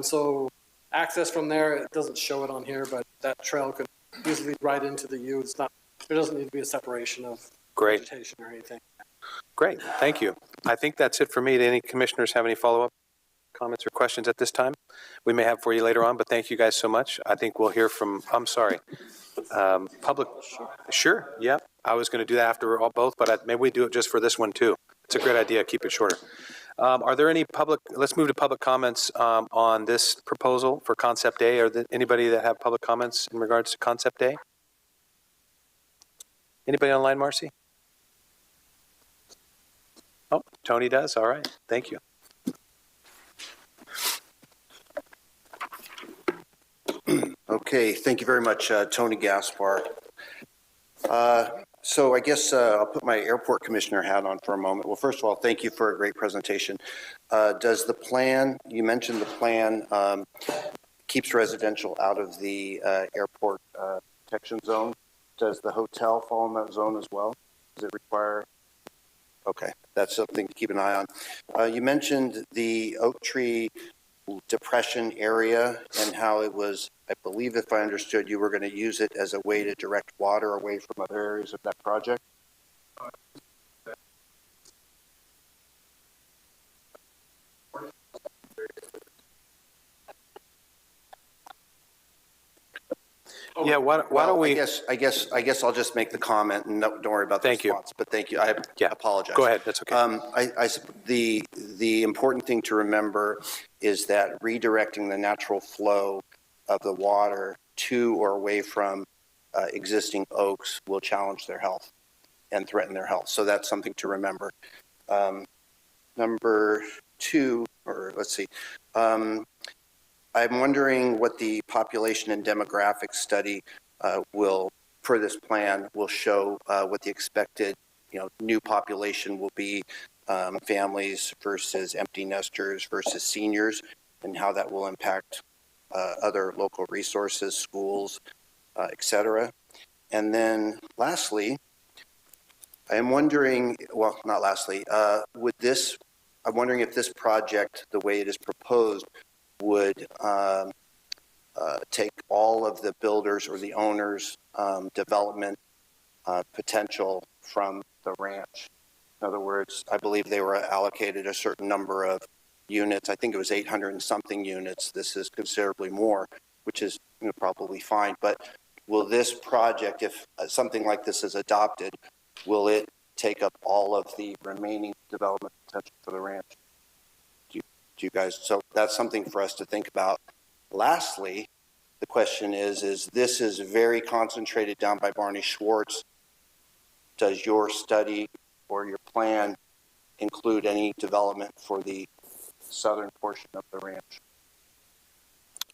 So access from there, it doesn't show it on here, but that trail could easily lead right into the U. It's not, there doesn't need to be a separation of vegetation or anything. Great, thank you. I think that's it for me. Do any commissioners have any follow-up comments or questions at this time? We may have for you later on, but thank you guys so much. I think we'll hear from, public. Sure, yeah. I was going to do that after both, but maybe we do it just for this one too. It's a great idea. Keep it shorter. Are there any let's move to public comments on this proposal for Concept A. Are there anybody that have public comments in regards to Concept A? Anybody online, Marcy? Oh, Tony does. All right. Thank you. Okay. Thank you very much, Tony Gaspar. So I guess I'll put my airport commissioner hat on for a moment. Well, first of all, thank you for a great presentation. Does the plan, you mentioned the plan keeps residential out of the airport protection zone. Does the hotel fall in that zone as well? Does it require? Okay, that's something to keep an eye on. You mentioned the oak tree depression area and how it was, I believe if I understood, you were going to use it as a way to direct water away from other areas of that project? Yeah, why don't we? I guess I'll just make the comment and don't worry about the response. But thank you. I apologize. Go ahead. That's okay. The important thing to remember is that redirecting the natural flow of the water to or away from existing oaks will challenge their health and threaten their health. So that's something to remember. Number two, or let's see. I'm wondering what the population and demographic study for this plan will show what the expected, new population will be, families versus empty nesters versus seniors, and how that will impact other local resources, schools, et cetera. And then lastly, I'm wondering, well, not lastly, I'm wondering if this project, the way it is proposed, would take all of the builders or the owners' development potential from the ranch. In other words, I believe they were allocated a certain number of units. I think it was 800 and something units. This is considerably more, which is probably fine. But will this project, if something like this is adopted, will it take up all of the remaining development potential for the ranch? Do you guys, so that's something for us to think about. Lastly, the question is this is very concentrated down by Barney Schwartz. Does your study or your plan include any development for the southern portion of the ranch?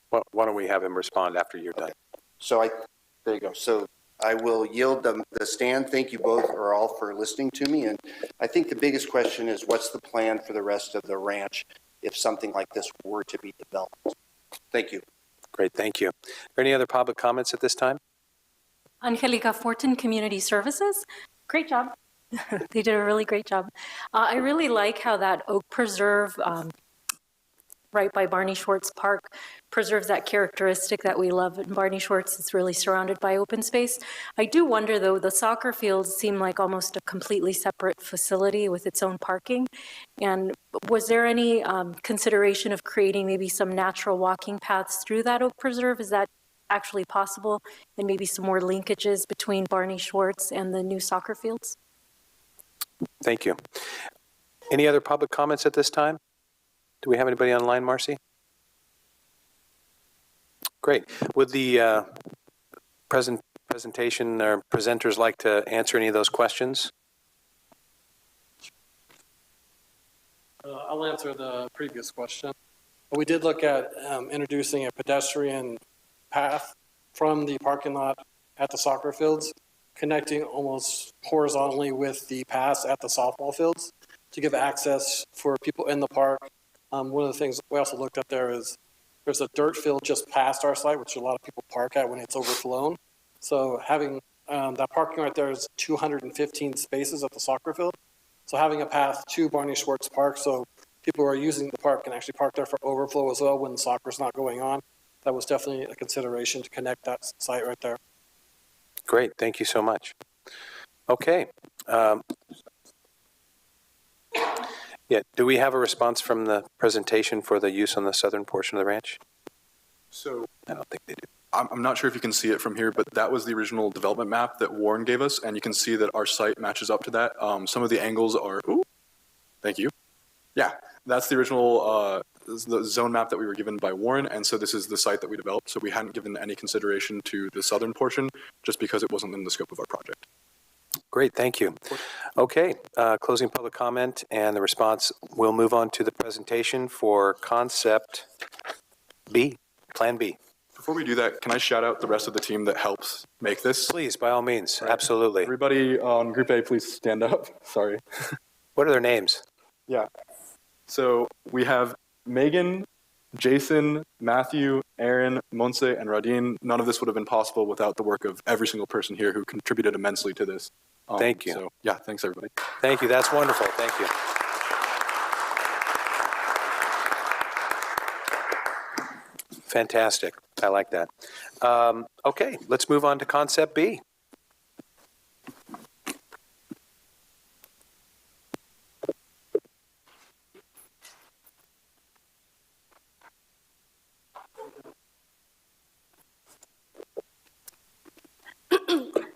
Well, why don't we have him respond after you're done? So there you go. So I will yield the stand. Thank you both or all for listening to me. And I think the biggest question is what's the plan for the rest of the ranch if something like this were to be developed? Thank you. Great, thank you. Are there any other public comments at this time? Angelica Fortin, Community Services. Great job. They did a really great job. I really like how that oak preserve right by Barney Schwartz Park preserves that characteristic that we love in Barney Schwartz. It's really surrounded by open space. I do wonder, though, the soccer fields seem like almost a completely separate facility with its own parking. And was there any consideration of creating maybe some natural walking paths through that oak preserve? Is that actually possible? And maybe some more linkages between Barney Schwartz and the new soccer fields? Thank you. Any other public comments at this time? Do we have anybody online, Marcy? Great. Would the presentation or presenters like to answer any of those questions? I'll answer the previous question. We did look at introducing a pedestrian path from the parking lot at the soccer fields, connecting almost horizontally with the paths at the softball fields to give access for people in the park. One of the things we also looked at there is there's a dirt field just past our site, which a lot of people park at when it's overflown. So having that parking right there is 215 spaces at the soccer field. So having a path to Barney Schwartz Park, so people who are using the park can actually park there for overflow as well when soccer's not going on. That was definitely a consideration to connect that site right there. Great, thank you so much. Okay. Yeah, do we have a response from the presentation for the use on the southern portion of the ranch? So I don't think they do. I'm not sure if you can see it from here, but that was the original development map that Warren gave us, and you can see that our site matches up to that. Some of the angles are, ooh, thank you. Yeah, that's the original the zone map that we were given by Warren, and so this is the site that we developed. So we hadn't given any consideration to the southern portion just because it wasn't in the scope of our project. Great, thank you. Okay, closing public comment and the response. We'll move on to the presentation for concept B, Plan B. Before we do that, can I shout out the rest of the team that helps make this? Please, by all means, Right. absolutely. Everybody on Group A, please stand up. Sorry. What are their names? Yeah. So we have Megan, Jason, Matthew, Aaron, Monse, and Radine. None of this would have been possible without the work of every single person here who contributed immensely to this. Thank you. So yeah, thanks everybody. Thank you, that's wonderful, thank you. Fantastic, I like that. Okay, let's move on to concept B.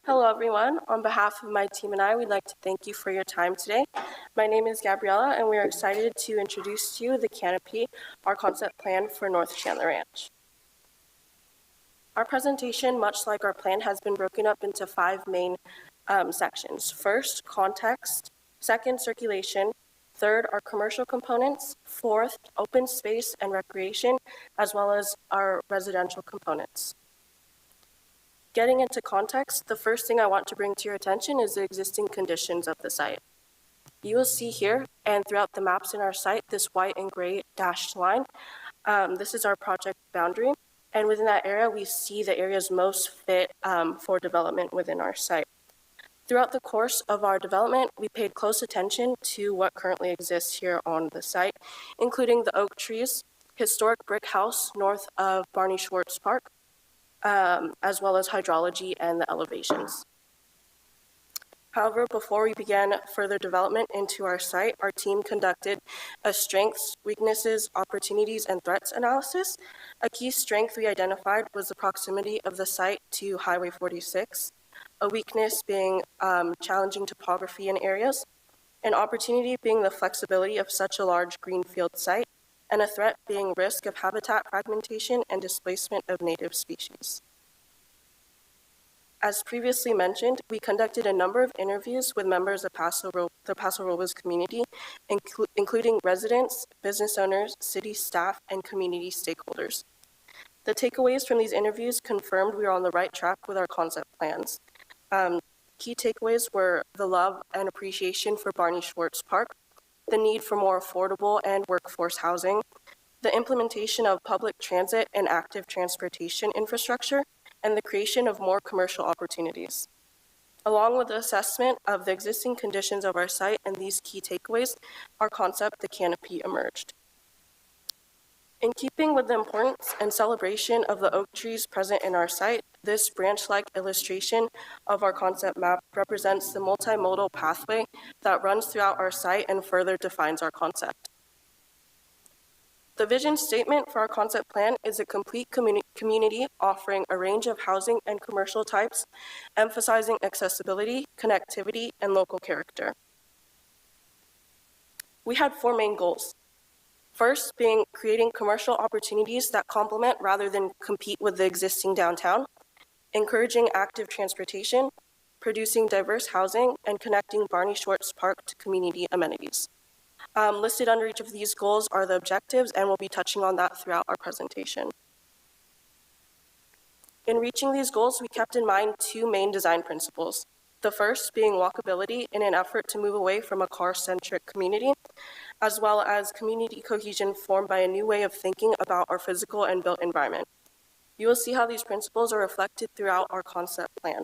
Hello, everyone. On behalf of my team and I, we'd like to thank you for your time today. My name is Gabriella, and we are excited to introduce to you the Canopy, our concept plan for North Chandler Ranch. Our presentation, much like our plan, has been broken up into 5 main sections. First, context. Second, circulation. Third, our commercial components. Fourth, open space and recreation, as well as our residential components. Getting into context, the first thing I want to bring to your attention is the existing conditions of the site. You will see here and throughout the maps in our site, this white and gray dashed line. This is our project boundary. And within that area, we see the areas most fit for development within our site. Throughout the course of our development, we paid close attention to what currently exists here on the site, including the oak trees, historic brick house north of Barney Schwartz Park, as well as hydrology and the elevations. However, before we began further development into our site, our team conducted a strengths, weaknesses, opportunities, and threats analysis. A key strength we identified was the proximity of the site to Highway 46, a weakness being challenging topography in areas, an opportunity being the flexibility of such a large greenfield site, and a threat being risk of habitat fragmentation and displacement of native species. As previously mentioned, we conducted a number of interviews with members of the Paso Robles community, including residents, business owners, city staff, and community stakeholders. The takeaways from these interviews confirmed we are on the right track with our concept plans. Key takeaways were the love and appreciation for Barney Schwartz Park, the need for more affordable and workforce housing, the implementation of public transit and active transportation infrastructure, and the creation of more commercial opportunities. Along with the assessment of the existing conditions of our site and these key takeaways, our concept, the Canopy, emerged. In keeping with the importance and celebration of the oak trees present in our site, this branch-like illustration of our concept map represents the multimodal pathway that runs throughout our site and further defines our concept. The vision statement for our concept plan is a complete community offering a range of housing and commercial types, emphasizing accessibility, connectivity, and local character. We had 4 main goals. First being creating commercial opportunities that complement rather than compete with the existing downtown. encouraging active transportation, producing diverse housing, and connecting Barney Shorts Park to community amenities. Listed under each of these goals are the objectives, and we'll be touching on that throughout our presentation. In reaching these goals, we kept in mind two main design principles. The first being walkability in an effort to move away from a car-centric community, as well as community cohesion formed by a new way of thinking about our physical and built environment. You will see how these principles are reflected throughout our concept plan.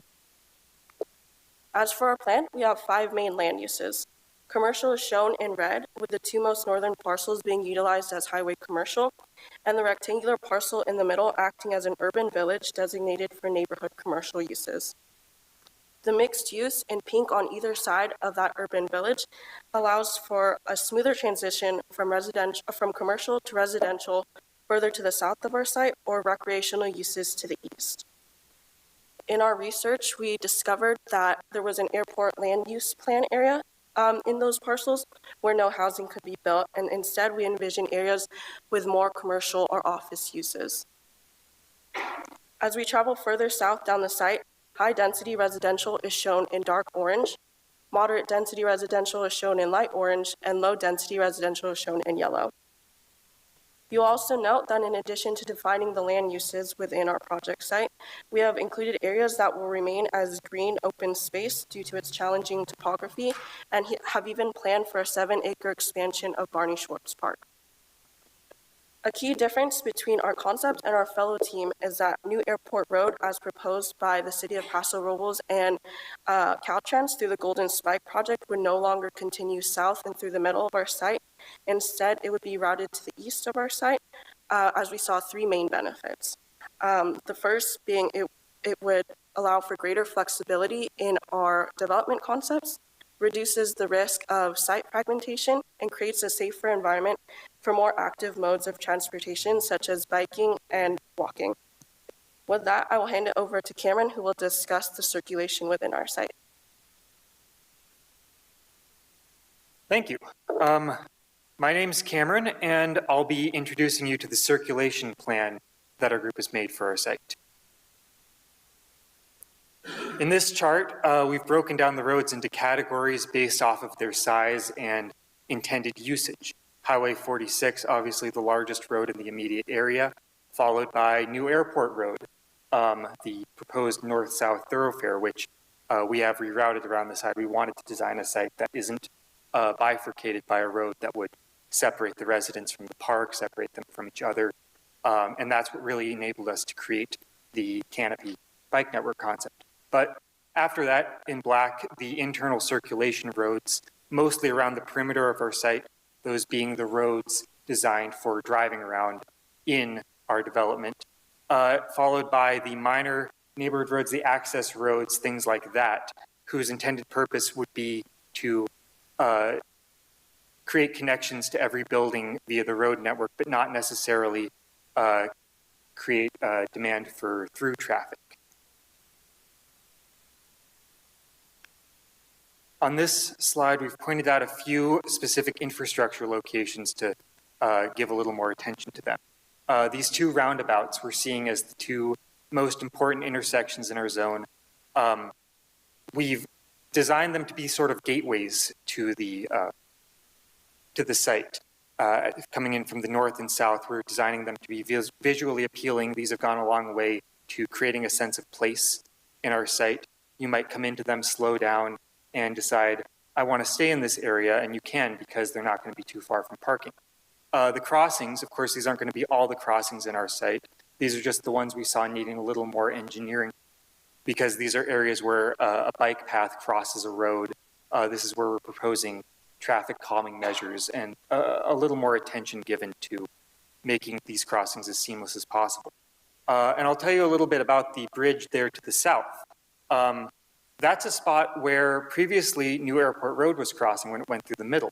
As for our plan, we have 5 main land uses. Commercial is shown in red, with the 2 most northern parcels being utilized as highway commercial, and the rectangular parcel in the middle acting as an urban village designated for neighborhood commercial uses. The mixed use in pink on either side of that urban village allows for a smoother transition from commercial to residential further to the south of our site, or recreational uses to the east. In our research, we discovered that there was an airport land use plan area in those parcels where no housing could be built, and instead we envision areas with more commercial or office uses. As we travel further south down the site, high-density residential is shown in dark orange, moderate-density residential is shown in light orange, and low-density residential is shown in yellow. You'll also note that in addition to defining the land uses within our project site, we have included areas that will remain as green open space due to its challenging topography, and have even planned for a 7-acre expansion of Barney Shorts Park. A key difference between our concept and our fellow team is that New Airport Road, as proposed by the City of Paso Robles and Caltrans through the Golden Spike project, would no longer continue south and through the middle of our site. Instead, it would be routed to the east of our site, as we saw 3 main benefits. The first being it would allow for greater flexibility in our development concepts, reduces the risk of site fragmentation, and creates a safer environment for more active modes of transportation, such as biking and walking. With that, I will hand it over to Cameron, who will discuss the circulation within our site. Thank you. My name's Cameron, and I'll be introducing you to the circulation plan that our group has made for our site. In this chart, we've broken down the roads into categories based off of their size and intended usage. Highway 46, obviously the largest road in the immediate area, followed by New Airport Road, the proposed north-south thoroughfare, which we have rerouted around the side. We wanted to design a site that isn't bifurcated by a road that would separate the residents from the park, separate them from each other. And that's what really enabled us to create the canopy bike network concept. But after that, in black, the internal circulation roads, mostly around the perimeter of our site, those being the roads designed for driving around in our development, followed by the minor neighborhood roads, the access roads, things like that, whose intended purpose would be to create connections to every building via the road network, but not necessarily create demand for through traffic. On this slide, we've pointed out a few specific infrastructure locations to give a little more attention to them. These 2 roundabouts we're seeing as the 2 most important intersections in our zone. We've designed them to be sort of gateways to the site. Coming in from the north and south, we're designing them to be visually appealing. These have gone a long way to creating a sense of place in our site. You might come into them, slow down, and decide, I want to stay in this area, and you can because they're not going to be too far from parking. The crossings, of course, these aren't going to be all the crossings in our site. These are just the ones we saw needing a little more engineering, because these are areas where a bike path crosses a road. This is where we're proposing traffic calming measures and a little more attention given to making these crossings as seamless as possible. And I'll tell you a little bit about the bridge there to the south. That's a spot where previously New Airport Road was crossing when it went through the middle.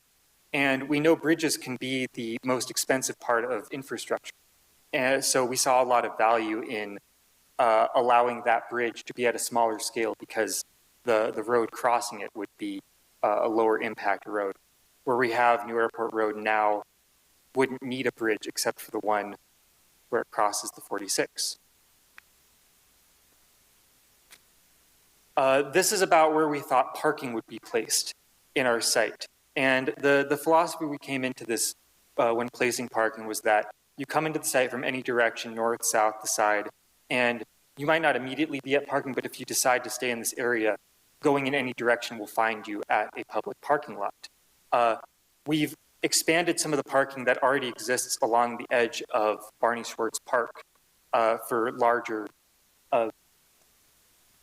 And we know bridges can be the most expensive part of infrastructure. And so we saw a lot of value in allowing that bridge to be at a smaller scale because the road crossing it would be a lower impact road. Where we have New Airport Road now wouldn't need a bridge except for the one where it crosses the 46. This is about where we thought parking would be placed in our site. And the philosophy we came into this when placing parking was that you come into the site from any direction, north, south, the side, and you might not immediately be at parking, but if you decide to stay in this area, going in any direction will find you at a public parking lot. We've expanded some of the parking that already exists along the edge of Barney Schwartz Park for larger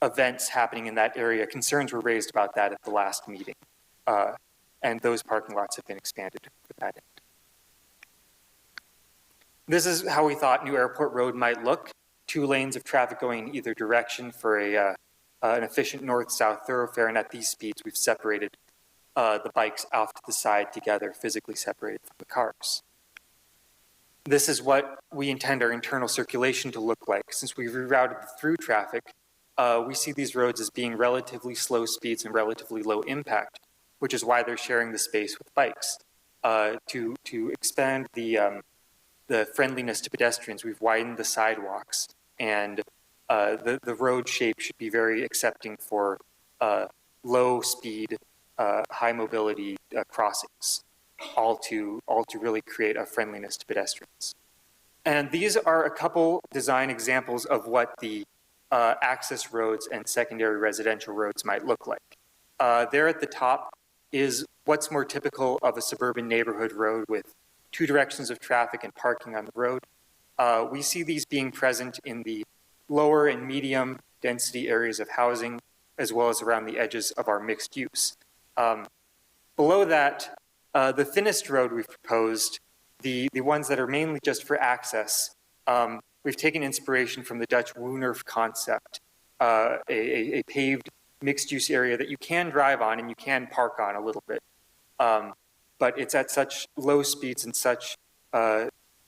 events happening in that area. Concerns were raised about that at the last meeting, and those parking lots have been expanded for that end. This is how we thought New Airport Road might look. 2 lanes of traffic going in either direction for an efficient north-south thoroughfare, and at these speeds we've separated the bikes off to the side together, physically separated from the cars. This is what we intend our internal circulation to look like. Since we've rerouted the through traffic, we see these roads as being relatively slow speeds and relatively low impact, which is why they're sharing the space with bikes. To expand the friendliness to pedestrians, we've widened the sidewalks, and the road shape should be very accepting for low speed, high mobility crossings, all to really create a friendliness to pedestrians. And these are a couple design examples of what the access roads and secondary residential roads might look like. There at the top is what's more typical of a suburban neighborhood road with 2 directions of traffic and parking on the road. We see these being present in the lower and medium density areas of housing, as well as around the edges of our mixed use. Below that, the thinnest road we've proposed, the ones that are mainly just for access, we've taken inspiration from the Dutch Woonerf concept, a paved mixed-use area that you can drive on and you can park on a little bit. But it's at such low speeds and such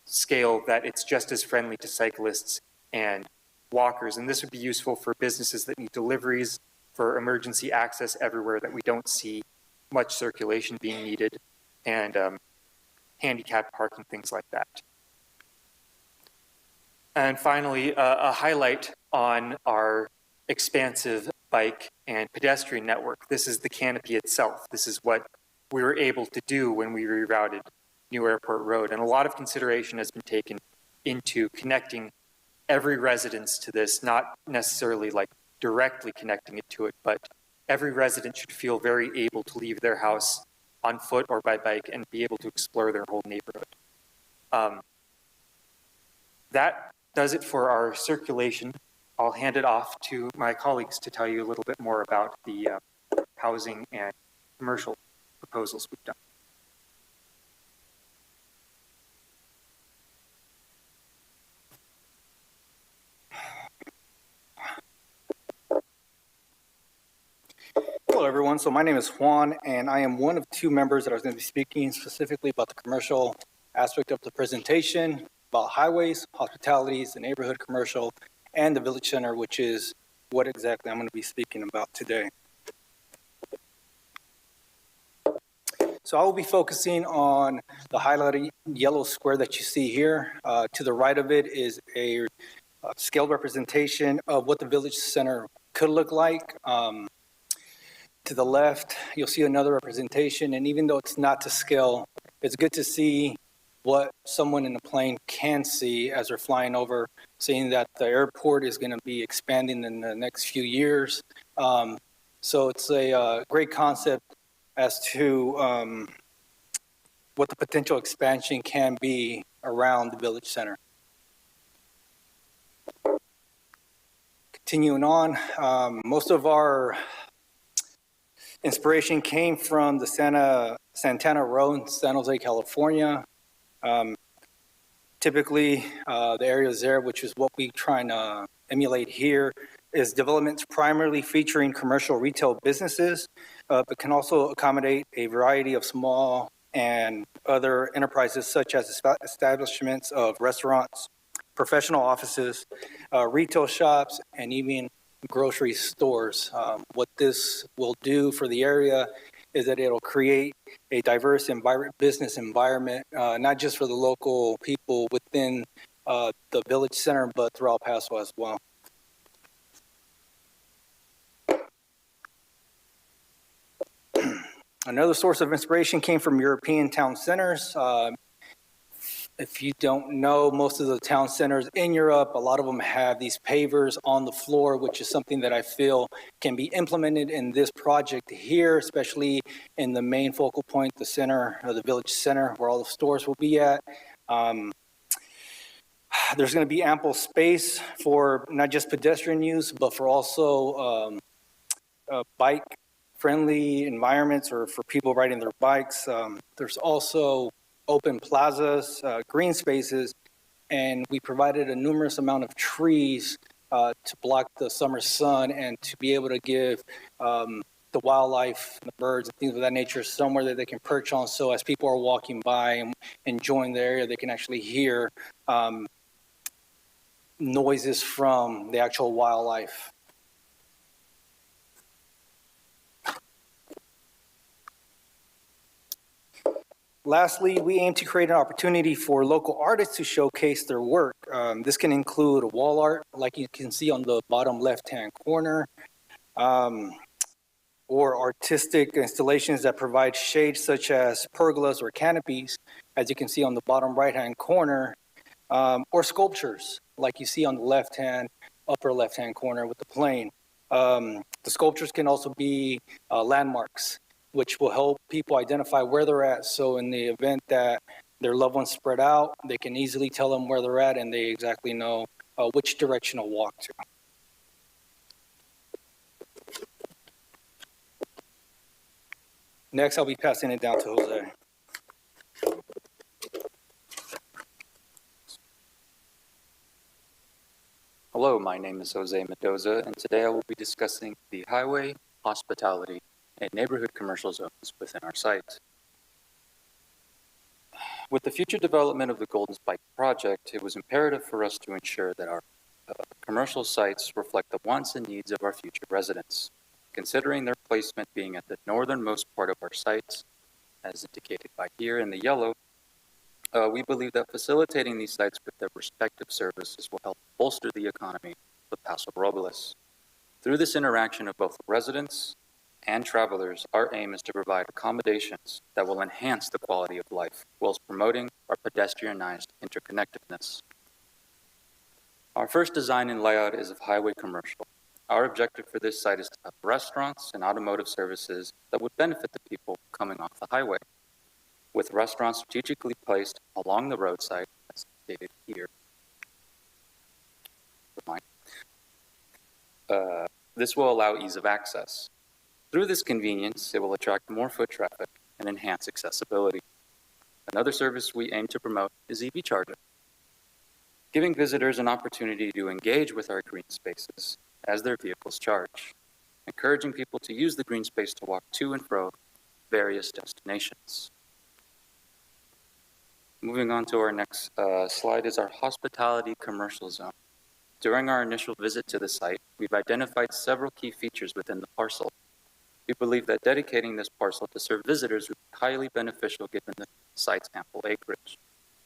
scale that it's just as friendly to cyclists and walkers. And this would be useful for businesses that need deliveries, for emergency access everywhere that we don't see much circulation being needed, and handicap parking, things like that. And finally, a highlight on our expansive bike and pedestrian network. This is the canopy itself. This is what we were able to do when we rerouted New Airport Road. And a lot of consideration has been taken into connecting every residence to this, not necessarily like directly connecting it to it, but every resident should feel very able to leave their house on foot or by bike and be able to explore their whole neighborhood. That does it for our circulation. I'll hand it off to my colleagues to tell you a little bit more about the housing and commercial proposals we've done. Hello, everyone. So my name is Juan, and I am one of 2 members that are going to be speaking specifically about the commercial aspect of the presentation, about highways, hospitalities, the neighborhood commercial, and the village center, which is what exactly I'm going to be speaking about today. So I will be focusing on the highlighted yellow square that you see here. To the right of it is a scaled representation of what the village center could look like. To the left, you'll see another representation, and even though it's not to scale, it's good to see what someone in a plane can see as they're flying over, seeing that the airport is going to be expanding in the next few years. So it's a great concept as to what the potential expansion can be around the village center. Continuing on, most of our inspiration came from the Santana Row in San Jose, California. Typically, the areas there, which is what we try to emulate here, is developments primarily featuring commercial retail businesses, but can also accommodate a variety of small and other enterprises, such as establishments of restaurants, professional offices, retail shops, and even grocery stores. What this will do for the area is that it'll create a diverse business environment, not just for the local people within the village center, but throughout Paso as well. Another source of inspiration came from European town centers. If you don't know, most of the town centers in Europe, a lot of them have these pavers on the floor, which is something that I feel can be implemented in this project here, especially in the main focal point, the center, or the village center, where all the stores will be at. There's going to be ample space for not just pedestrian use, but for also bike-friendly environments or for people riding their bikes. There's also open plazas, green spaces, and we provided a numerous amount of trees to block the summer sun and to be able to give the wildlife, the birds, and things of that nature somewhere that they can perch on. So as people are walking by and enjoying the area, they can actually hear noises from the actual wildlife. Lastly, we aim to create an opportunity for local artists to showcase their work. This can include wall art, like you can see on the bottom left-hand corner, or artistic installations that provide shade, such as pergolas or canopies, as you can see on the bottom right-hand corner, or sculptures, like you see on the upper left-hand corner with the plane. The sculptures can also be landmarks, which will help people identify where they're at. So in the event that their loved ones spread out, they can easily tell them where they're at and they exactly know which direction to walk to. Next, I'll be passing it down to Jose. Hello, my name is Jose Mendoza, and today I will be discussing the highway, hospitality, and neighborhood commercial zones within our site. With the future development of the Golden Spike project, it was imperative for us to ensure that our commercial sites reflect the wants and needs of our future residents. Considering their placement being at the northernmost part of our sites, as indicated by here in the yellow, we believe that facilitating these sites with their respective services will help bolster the economy of Paso Robles. Through this interaction of both residents and travelers, our aim is to provide accommodations that will enhance the quality of life whilst promoting our pedestrianized interconnectedness. Our first design and layout is of highway commercial. Our objective for this site is to have restaurants and automotive services that would benefit the people coming off the highway, with restaurants strategically placed along the roadside, as stated here. This will allow ease of access. Through this convenience, it will attract more foot traffic and enhance accessibility. Another service we aim to promote is EV charging, giving visitors an opportunity to engage with our green spaces as their vehicles charge, encouraging people to use the green space to walk to and fro various destinations. Moving on to our next slide is our hospitality commercial zone. During our initial visit to the site, we've identified several key features within the parcel. We believe that dedicating this parcel to serve visitors would be highly beneficial given the site's ample acreage.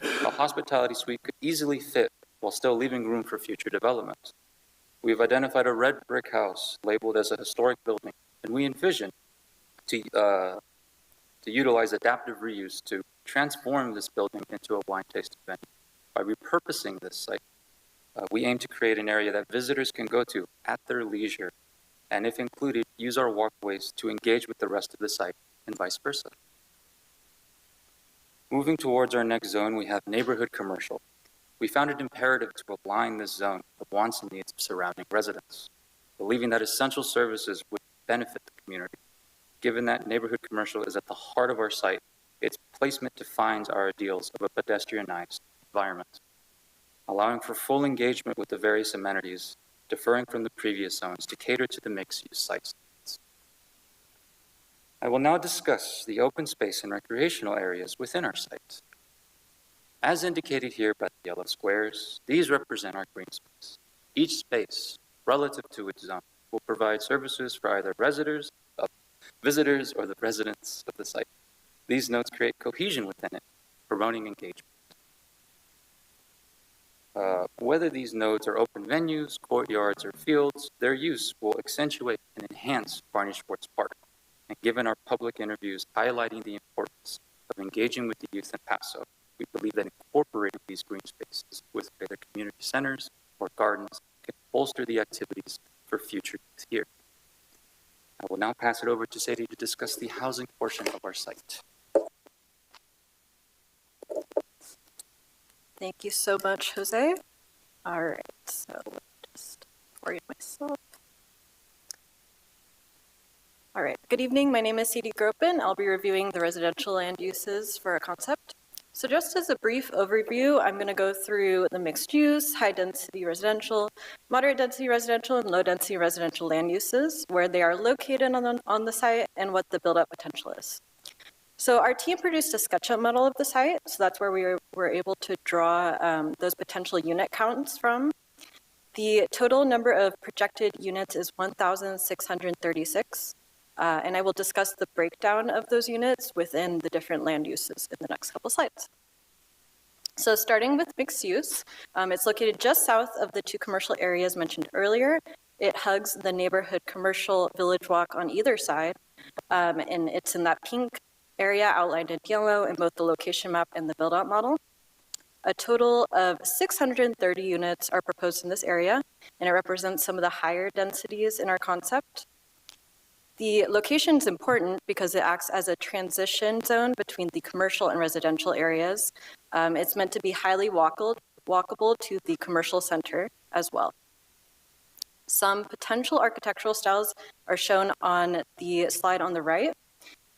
A hospitality suite could easily fit while still leaving room for future development. We've identified a red brick house labeled as a historic building, and we envision to utilize adaptive reuse to transform this building into a wine tasting venue. By repurposing this site, we aim to create an area that visitors can go to at their leisure, and if included, use our walkways to engage with the rest of the site and vice versa. Moving towards our next zone, we have neighborhood commercial. We found it imperative to align this zone with the wants and needs of surrounding residents, believing that essential services would benefit the community. Given that neighborhood commercial is at the heart of our site, its placement defines our ideals of a pedestrianized environment, allowing for full engagement with the various amenities, differing from the previous zones to cater to the mixed-use site needs. I will now discuss the open space and recreational areas within our site. As indicated here by the yellow squares, these represent our green space. Each space, relative to its zone, will provide services for either visitors or the residents of the site. These nodes create cohesion within it, promoting engagement. Whether these nodes are open venues, courtyards, or fields, their use will accentuate and enhance Barney Schwartz Park, and given our public interviews highlighting the importance of engaging with the youth in Paso, we believe that incorporating these green spaces with either community centers or gardens can bolster the activities for future youth here. I will now pass it over to Sadie to discuss the housing portion of our site. Thank you so much, Jose. All right, so just orient myself. All right, good evening. My name is Sadie Gropin. I'll be reviewing the residential land uses for a concept. So just as a brief overview, I'm going to go through the mixed use, high density residential, moderate density residential, and low density residential land uses, where they are located on the site and what the build out potential is. So our team produced a SketchUp model of the site. So that's where we were able to draw those potential unit counts from. The total number of projected units is 1,636. And I will discuss the breakdown of those units within the different land uses in the next couple slides. So starting with mixed use, it's located just south of the two commercial areas mentioned earlier. It hugs the neighborhood commercial village walk on either side, and it's in that pink area outlined in yellow in both the location map and the build-out model. A total of 630 units are proposed in this area, and it represents some of the higher densities in our concept. The location is important because it acts as a transition zone between the commercial and residential areas. It's meant to be highly walkable to the commercial center as well. Some potential architectural styles are shown on the slide on the right.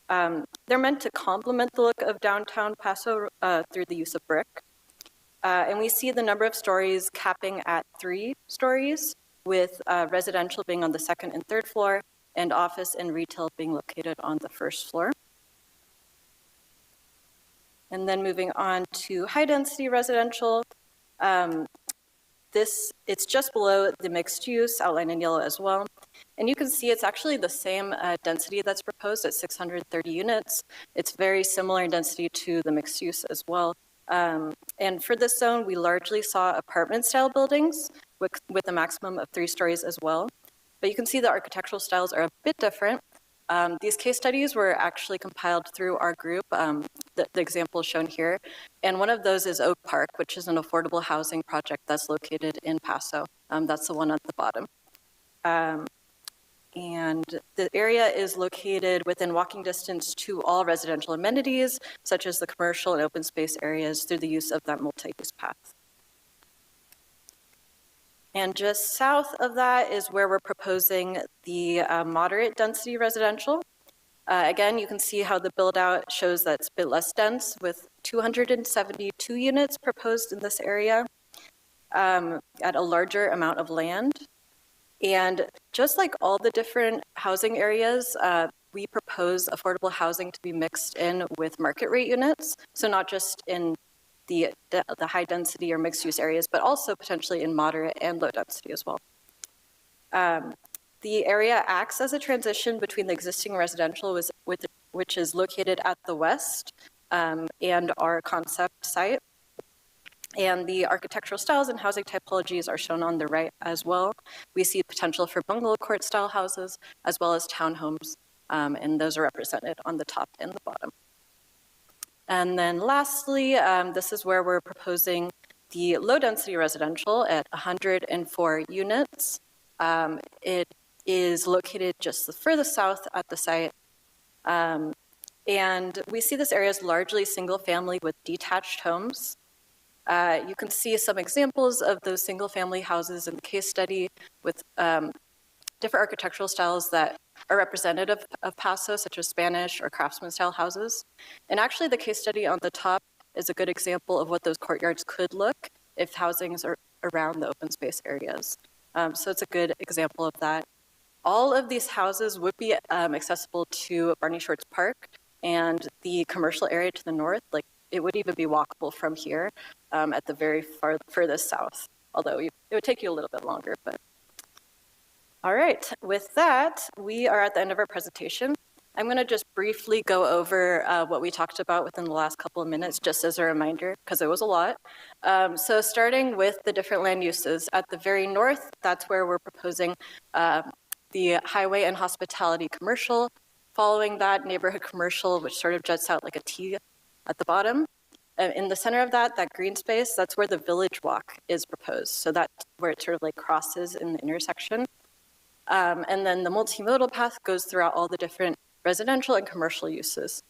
They're meant to complement the look of downtown Paso through the use of brick. And we see the number of stories capping at 3 stories, with residential being on the second and third floor, and office and retail being located on the first floor. And then moving on to high density residential, it's just below the mixed use, outlined in yellow as well. And you can see it's actually the same density that's proposed at 630 units. It's very similar in density to the mixed use as well. And for this zone, we largely saw apartment style buildings with a maximum of 3 stories as well. But you can see the architectural styles are a bit different. These case studies were actually compiled through our group, the example shown here. And one of those is Oak Park, which is an affordable housing project that's located in Paso. That's the one at the bottom. And the area is located within walking distance to all residential amenities, such as the commercial and open space areas, through the use of that multi-use path. And just south of that is where we're proposing the moderate density residential. Again, you can see how the build out shows that it's a bit less dense, with 272 units proposed in this area at a larger amount of land. And just like all the different housing areas, we propose affordable housing to be mixed in with market rate units. So not just in the high density or mixed use areas, but also potentially in moderate and low density as well. The area acts as a transition between the existing residential, which is located at the west, and our concept site. And the architectural styles and housing typologies are shown on the right as well. We see potential for bungalow court style houses as well as townhomes, and those are represented on the top and the bottom. And then lastly, this is where we're proposing the low density residential at 104 units. It is located just the furthest south at the site. And we see this area as largely single family with detached homes. You can see some examples of those single family houses in the case study with different architectural styles that are representative of Paso, such as Spanish or craftsman style houses. And actually the case study on the top is a good example of what those courtyards could look if housings are around the open space areas. So it's a good example of that. All of these houses would be accessible to Barney Shorts Park and the commercial area to the north. Like, it would even be walkable from here at the very furthest south, although it would take you a little bit longer. But all right, with that, we are at the end of our presentation. I'm going to just briefly go over what we talked about within the last couple of minutes, just as a reminder, because it was a lot. So starting with the different land uses, at the very north, that's where we're proposing the highway and hospitality commercial, Following that, neighborhood commercial, which sort of juts out like a T at the bottom. In the center of that green space, that's where the village walk is proposed. So that's where it sort of like crosses in the intersection. And then the multimodal path goes throughout all the different residential and commercial uses.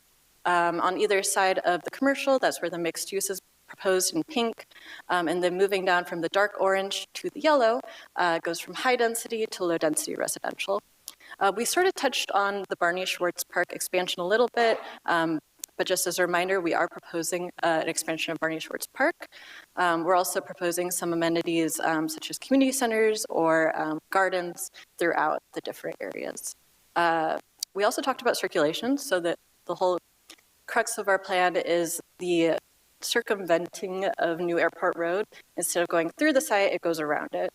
On either side of the commercial, that's where the mixed use is proposed in pink. And then moving down from the dark orange to the yellow goes from high density to low density residential. We sort of touched on the Barney Schwartz Park expansion a little bit, but just as a reminder, we are proposing an expansion of Barney Schwartz Park. We're also proposing some amenities such as community centers or gardens throughout the different areas. We also talked about circulation, so that the whole crux of our plan is the circumventing of New Airport Road. Instead of going through the site, it goes around it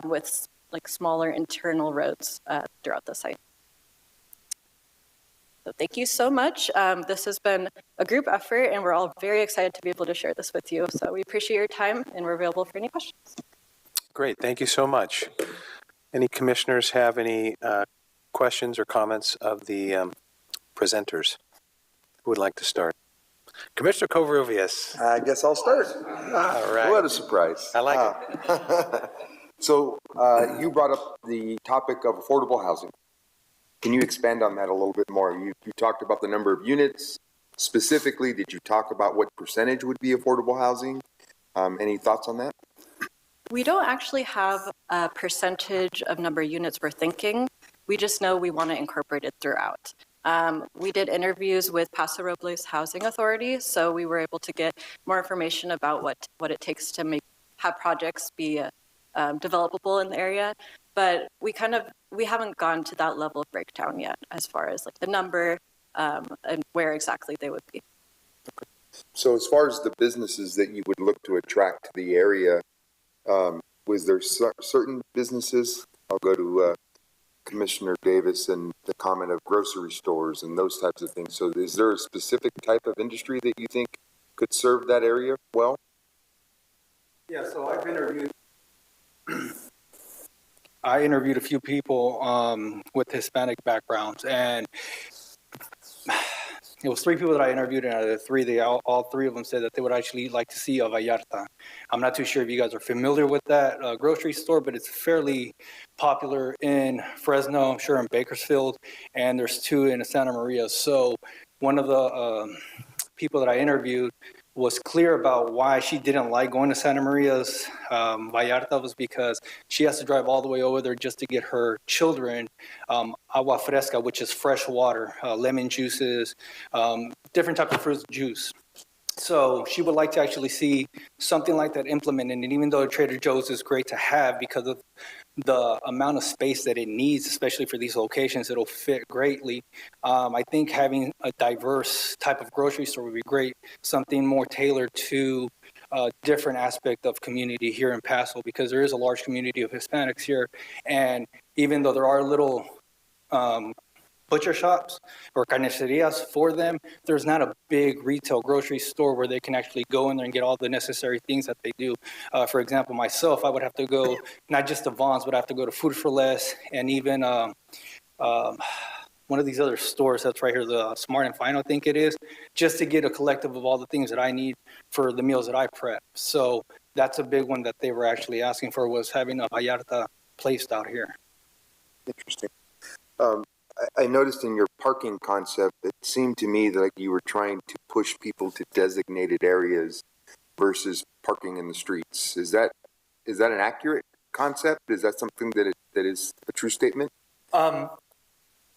with like smaller internal roads throughout the site. So thank you so much. This has been a group effort, and we're all very excited to be able to share this with you. So we appreciate your time, and we're available for any questions. Great, thank you so much. Any commissioners have any questions or comments of the presenters? Who would like to start? Commissioner Covarrubias. I guess I'll start. All right. What a surprise. I like it. So you brought up the topic of affordable housing. Can you expand on that a little bit more? You talked about the number of units. Specifically, did you talk about what percentage would be affordable housing? Any thoughts on that? We don't actually have a percentage of number of units we're thinking. We just know we want to incorporate it throughout. We did interviews with Paso Robles Housing Authority, so we were able to get more information about what it takes to have projects be developable in the area. But we haven't gone to that level of breakdown yet as far as like the number and where exactly they would be. So as far as the businesses that you would look to attract to the area, was there certain businesses? I'll go to Commissioner Davis and the comment of grocery stores and those types of things. So is there a specific type of industry that you think could serve that area well? Yeah, so I interviewed a few people with Hispanic backgrounds, and it was 3 people that I interviewed, and out of the 3, all 3 of them said that they would actually like to see a Vallarta. I'm not too sure if you guys are familiar with that grocery store, but it's fairly popular in Fresno, I'm sure in Bakersfield, and there's 2 in Santa Maria. So one of the people that I interviewed was clear about why she didn't like going to Santa Maria's Vallarta was because she has to drive all the way over there just to get her children agua fresca, which is fresh water, lemon juices, different types of fruit juice. So she would like to actually see something like that implemented. And even though Trader Joe's is great to have because of the amount of space that it needs, especially for these locations, it'll fit greatly. I think having a diverse type of grocery store would be great, something more tailored to a different aspect of community here in Paso, because there is a large community of Hispanics here. And even though there are little butcher shops or carnicerias for them, there's not a big retail grocery store where they can actually go in there and get all the necessary things that they do. For example, myself, I would have to go not just to Vaughn's, but I have to go to Food for Less and even one of these other stores that's right here, the Smart and Fine, I think it is, just to get a collective of all the things that I need for the meals that I prep. So that's a big one that they were actually asking for, was having a Vallarta placed out here. Interesting. I noticed in your parking concept, it seemed to me that like you were trying to push people to designated areas versus parking in the streets. Is that an accurate concept? Is that something that is a true statement? Well,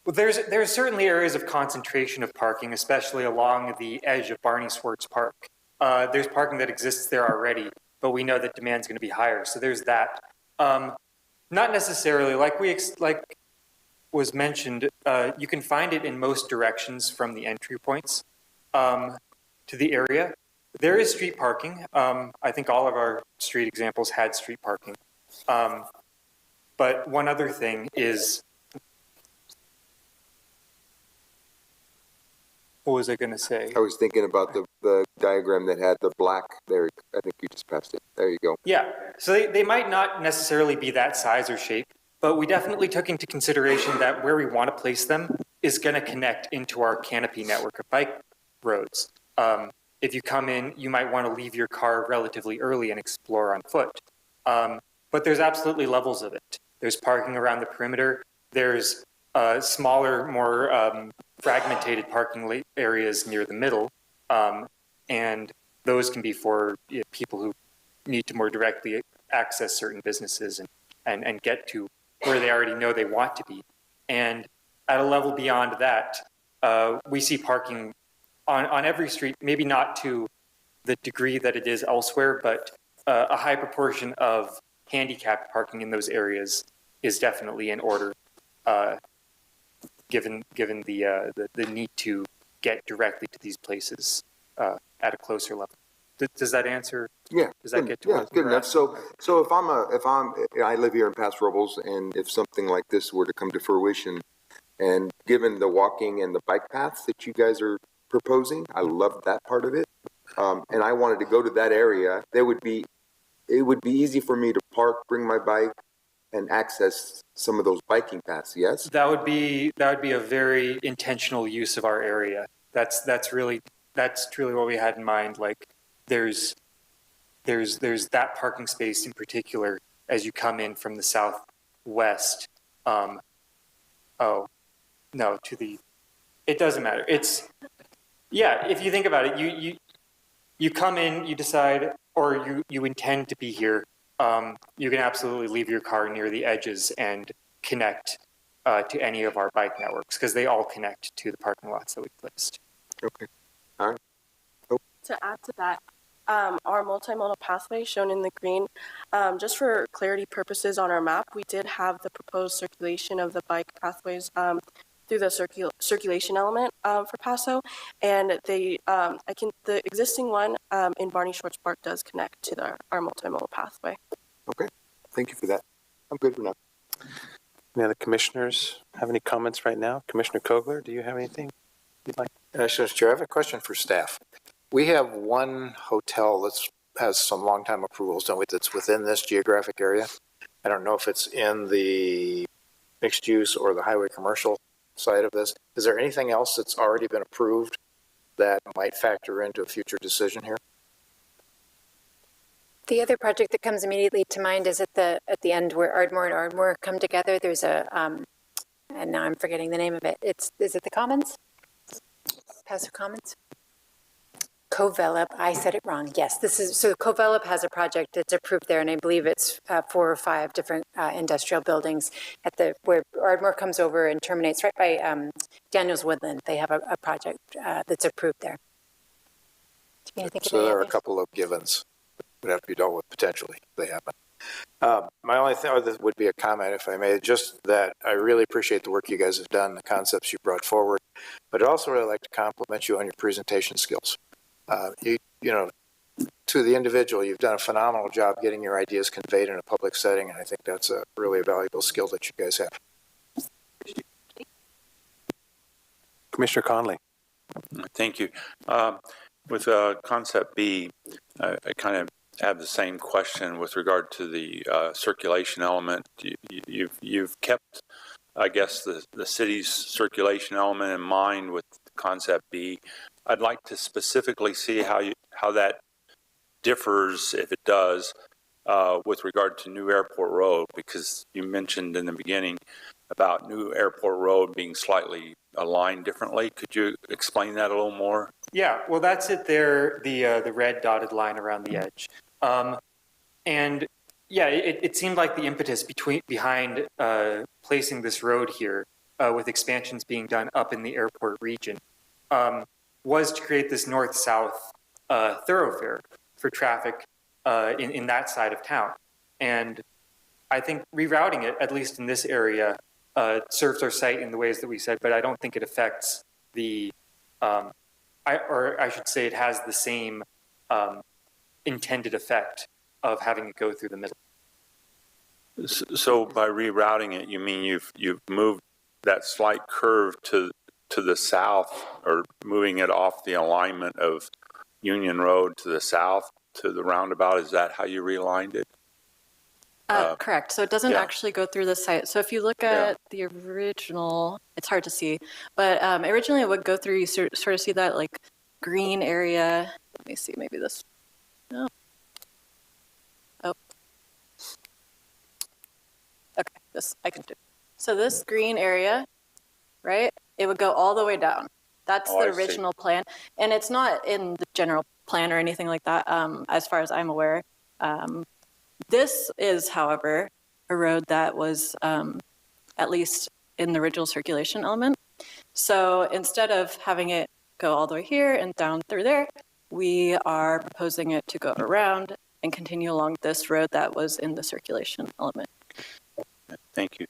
there's certainly areas of concentration of parking, especially along the edge of Barney Schwartz Park. There's parking that exists there already, but we know that demand's going to be higher. So there's that. Not necessarily like was mentioned, you can find it in most directions from the entry points to the area. There is street parking. I think all of our street examples had street parking. But one other thing is, what was I going to say? I was thinking about the diagram that had the black there. I think you just passed it. There you go. Yeah, so they might not necessarily be that size or shape, but we definitely took into consideration that where we want to place them, is going to connect into our canopy network of bike roads. If you come in, you might want to leave your car relatively early and explore on foot. But there's absolutely levels of it. There's parking around the perimeter. There's smaller, more fragmented parking areas near the middle. And those can be for people who need to more directly access certain businesses and get to where they already know they want to be. And at a level beyond that, we see parking on every street, maybe not to the degree that it is elsewhere, but a high proportion of handicapped parking in those areas is definitely in order, given the need to get directly to these places at a closer level. Does that answer? Yeah. Does that get to? Yeah, good enough. So if I live here in Paso Robles, and if something like this were to come to fruition, and given the walking and the bike paths that you guys are proposing, I love that part of it. And I wanted to go to that area. It would be easy for me to park, bring my bike, and access some of those biking paths. Yes. That would be a very intentional use of our area. That's truly what we had in mind. Like there's that parking space in particular as you come in from the southwest. It doesn't matter. If you think about it, you come in, you decide, or you intend to be here, you can absolutely leave your car near the edges and connect to any of our bike networks, because they all connect to the parking lots that we placed. Okay. All right. To add to that, our multimodal pathway shown in the green, just for clarity purposes on our map, we did have the proposed circulation of the bike pathways through the circulation element for Paso, and the existing one in Barney Shorts Park does connect to our multimodal pathway. Okay, thank you for that. I'm good for now. Any other commissioners have any comments right now? Commissioner Kogler, do you have anything you'd like? Mr. Chair, I have a question for staff. We have one hotel that has some long-time approvals, don't we, that's within this geographic area. I don't know if it's in the mixed use or the highway commercial side of this. Is there anything else that's already been approved that might factor into a future decision here? The other project that comes immediately to mind is at the end where Ardmore and Ardmore come together. There's a, and now I'm forgetting the name of it. Is it the Commons? Paso Commons? Covelop, I said it wrong. Yes, so Covelop has a project that's approved there, and I believe it's 4 or 5 different industrial buildings where Ardmore comes over and terminates right by Daniels Woodland. They have a project that's approved there. So there are a couple of givens that would have to be dealt with potentially if they happen. My only thing would be a comment, if I may, just that I really appreciate the work you guys have done, the concepts you brought forward, but I'd also really like to compliment you on your presentation skills. To the individual, you've done a phenomenal job getting your ideas conveyed in a public setting, and I think that's a really valuable skill that you guys have. Commissioner Conley. Thank you. With concept B, I kind of have the same question with regard to the circulation element. You've kept, I guess, the city's circulation element in mind with concept B. I'd like to specifically see how that differs, if it does, with regard to New Airport Road, because you mentioned in the beginning about New Airport Road being slightly aligned differently. Could you explain that a little more? Yeah, well, that's it there, the red dotted line around the edge. And yeah, it seemed like the impetus behind placing this road here, with expansions being done up in the airport region, was to create this north-south thoroughfare for traffic in that side of town. And I think rerouting it, at least in this area, serves our site in the ways that we said, but I don't think it affects the, I should say it has the same intended effect of having it go through the middle. So by rerouting it, you mean you've moved that slight curve to the south, or moving it off the alignment of Union Road to the south to the roundabout? Is that how you realigned it? Correct. So it doesn't yeah. actually go through the site. So if you look at the original, it's hard to see, but originally it would go through, you sort of see that like green area. Let me see, maybe this. No. Oh. Okay, this I can do. So this green area, right? It would go all the way down. That's the original plan. And it's not in the general plan or anything like that, as far as I'm aware. This is, however, a road that was at least in the original circulation element. So instead of having it go all the way here and down through there, we are proposing it to go around and continue along this road that was in the circulation element. Thank you.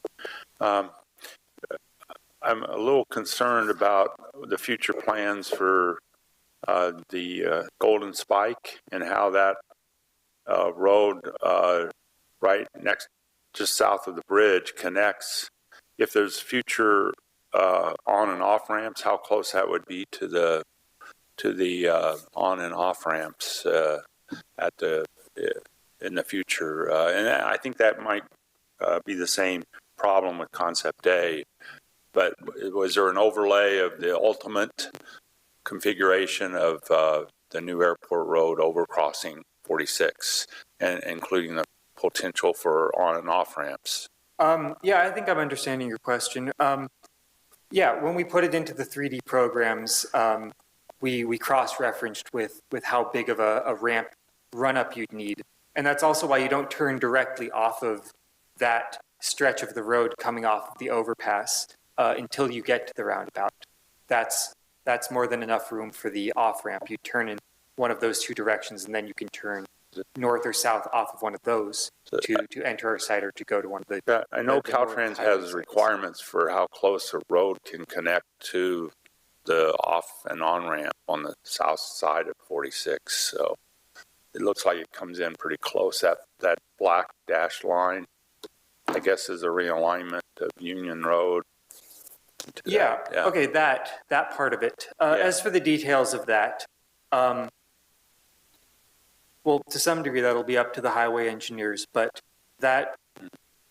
I'm a little concerned about the future plans for the Golden Spike and how that road right next, just south of the bridge, connects. If there's future on and off ramps, how close that would be to the on and off ramps at the in the future, and I think that might be the same problem with Concept A. But was there an overlay of the ultimate configuration of the new airport road overcrossing 46, and including the potential for on and off ramps? Yeah, I think I'm understanding your question. Yeah, when we put it into the 3D programs, we cross-referenced with how big of a ramp run-up you'd need. And that's also why you don't turn directly off of that stretch of the road coming off of the overpass until you get to the roundabout. That's more than enough room for the off-ramp. You turn in one of those two directions, and then you can turn north or south off of one of those to enter our site or to go to one of the... Yeah, I know Caltrans has requirements for how close a road can connect to the off and on ramp on the south side of 46. So it looks like it comes in pretty close. That black dashed line, I guess, is a realignment of Union Road. Yeah. Okay, that part of it. As for the details of that, well, to some degree, that'll be up to the highway engineers, but that'd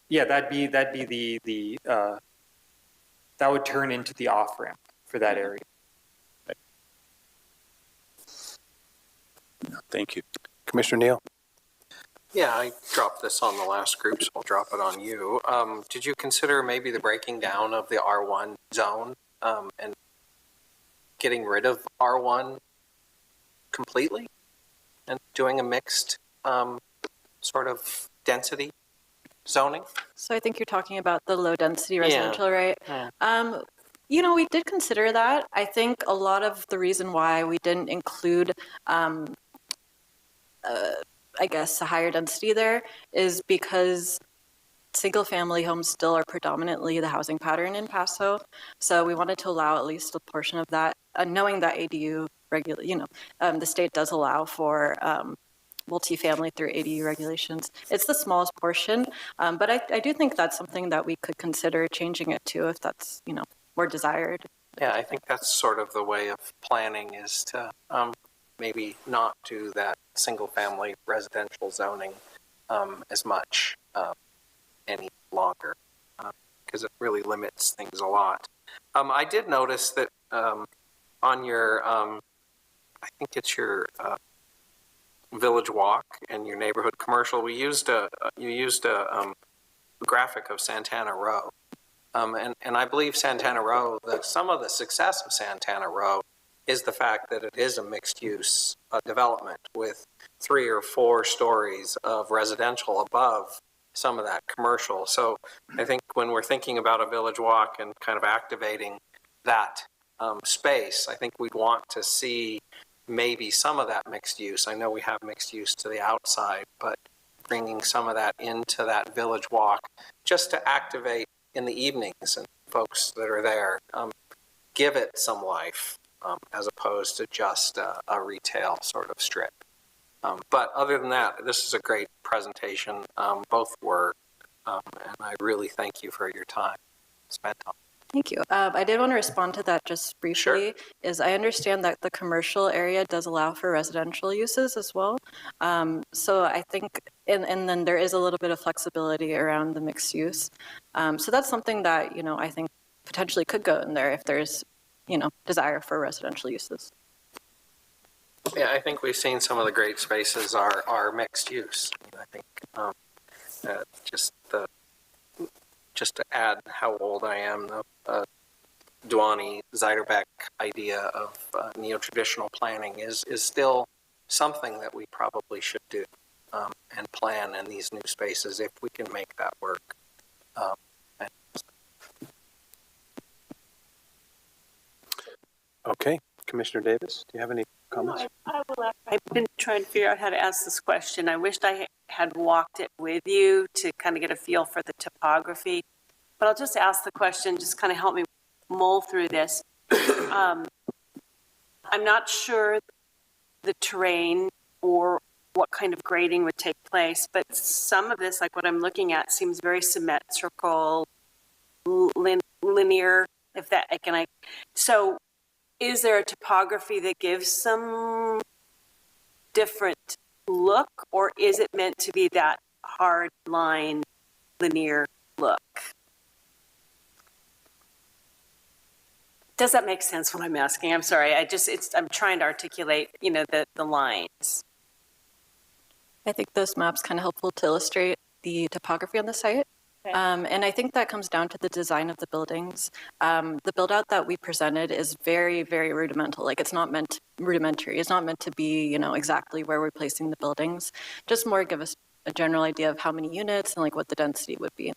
be that would turn into the off ramp for that area. Thank you. Commissioner Neal? Yeah, I dropped this on the last group, so I'll drop it on you. Did you consider maybe the breaking down of the R1 zone and getting rid of R1 completely and doing a mixed sort of density zoning? So I think you're talking about the low density residential, right? Yeah. You know, we did consider that. I think a lot of the reason why we didn't include I guess, a higher density there is because single-family homes still are predominantly the housing pattern in Paso. So we wanted to allow at least a portion of that, knowing that ADU the state does allow for multifamily through ADU regulations. It's the smallest portion, but I do think that's something that we could consider changing it to if that's, more desired. Yeah, I think that's sort of the way of planning is to maybe not do that single-family residential zoning as much any longer because it really limits things a lot. I did notice that on your, I think it's your Village Walk and your neighborhood commercial, you used a graphic of Santana Row. And I believe Santana Row, some of the success of Santana Row is the fact that it is a mixed-use development with 3 or 4 stories of residential above some of that commercial. So I think when we're thinking about a Village Walk and kind of activating that space, I think we'd want to see maybe some of that mixed use. I know we have mixed use to the outside, but bringing some of that into that Village Walk just to activate in the evenings and folks that are there, give it some life. As opposed to just a retail sort of strip. But other than that, this is a great presentation. Both were, and I really thank you for your time spent on it. Thank you. I did want to respond to that just briefly. Sure. Is I understand that the commercial area does allow for residential uses as well. So I think and then there is a little bit of flexibility around the mixed use. So that's something that, I think potentially could go in there if there's, desire for residential uses. Yeah, I think we've seen some of the great spaces are mixed use. I think just to add how old I am, the Duani Zeiderbach idea of neo-traditional planning is still something that we probably should do and plan in these new spaces if we can make that work. Okay, Commissioner Davis, do you have any comments? I've been trying to figure out how to ask this question. I wished I had walked it with you to kind of get a feel for the topography, but I'll just ask the question, just kind of help me mull through this. I'm not sure the terrain or what kind of grading would take place, but some of this, like what I'm looking at, seems very symmetrical, linear, if that, so is there a topography that gives some different look, or is it meant to be that hard line, linear look? Does that make sense what I'm asking? I'm sorry, I'm trying to articulate, the lines. I think those maps kind of helpful to illustrate the topography on the site. Okay. And I think that comes down to the design of the buildings. The build out that we presented is very, very rudimental. Like it's not meant rudimentary. It's not meant to be, exactly where we're placing the buildings. Just more give us a general idea of how many units and like what the density would be.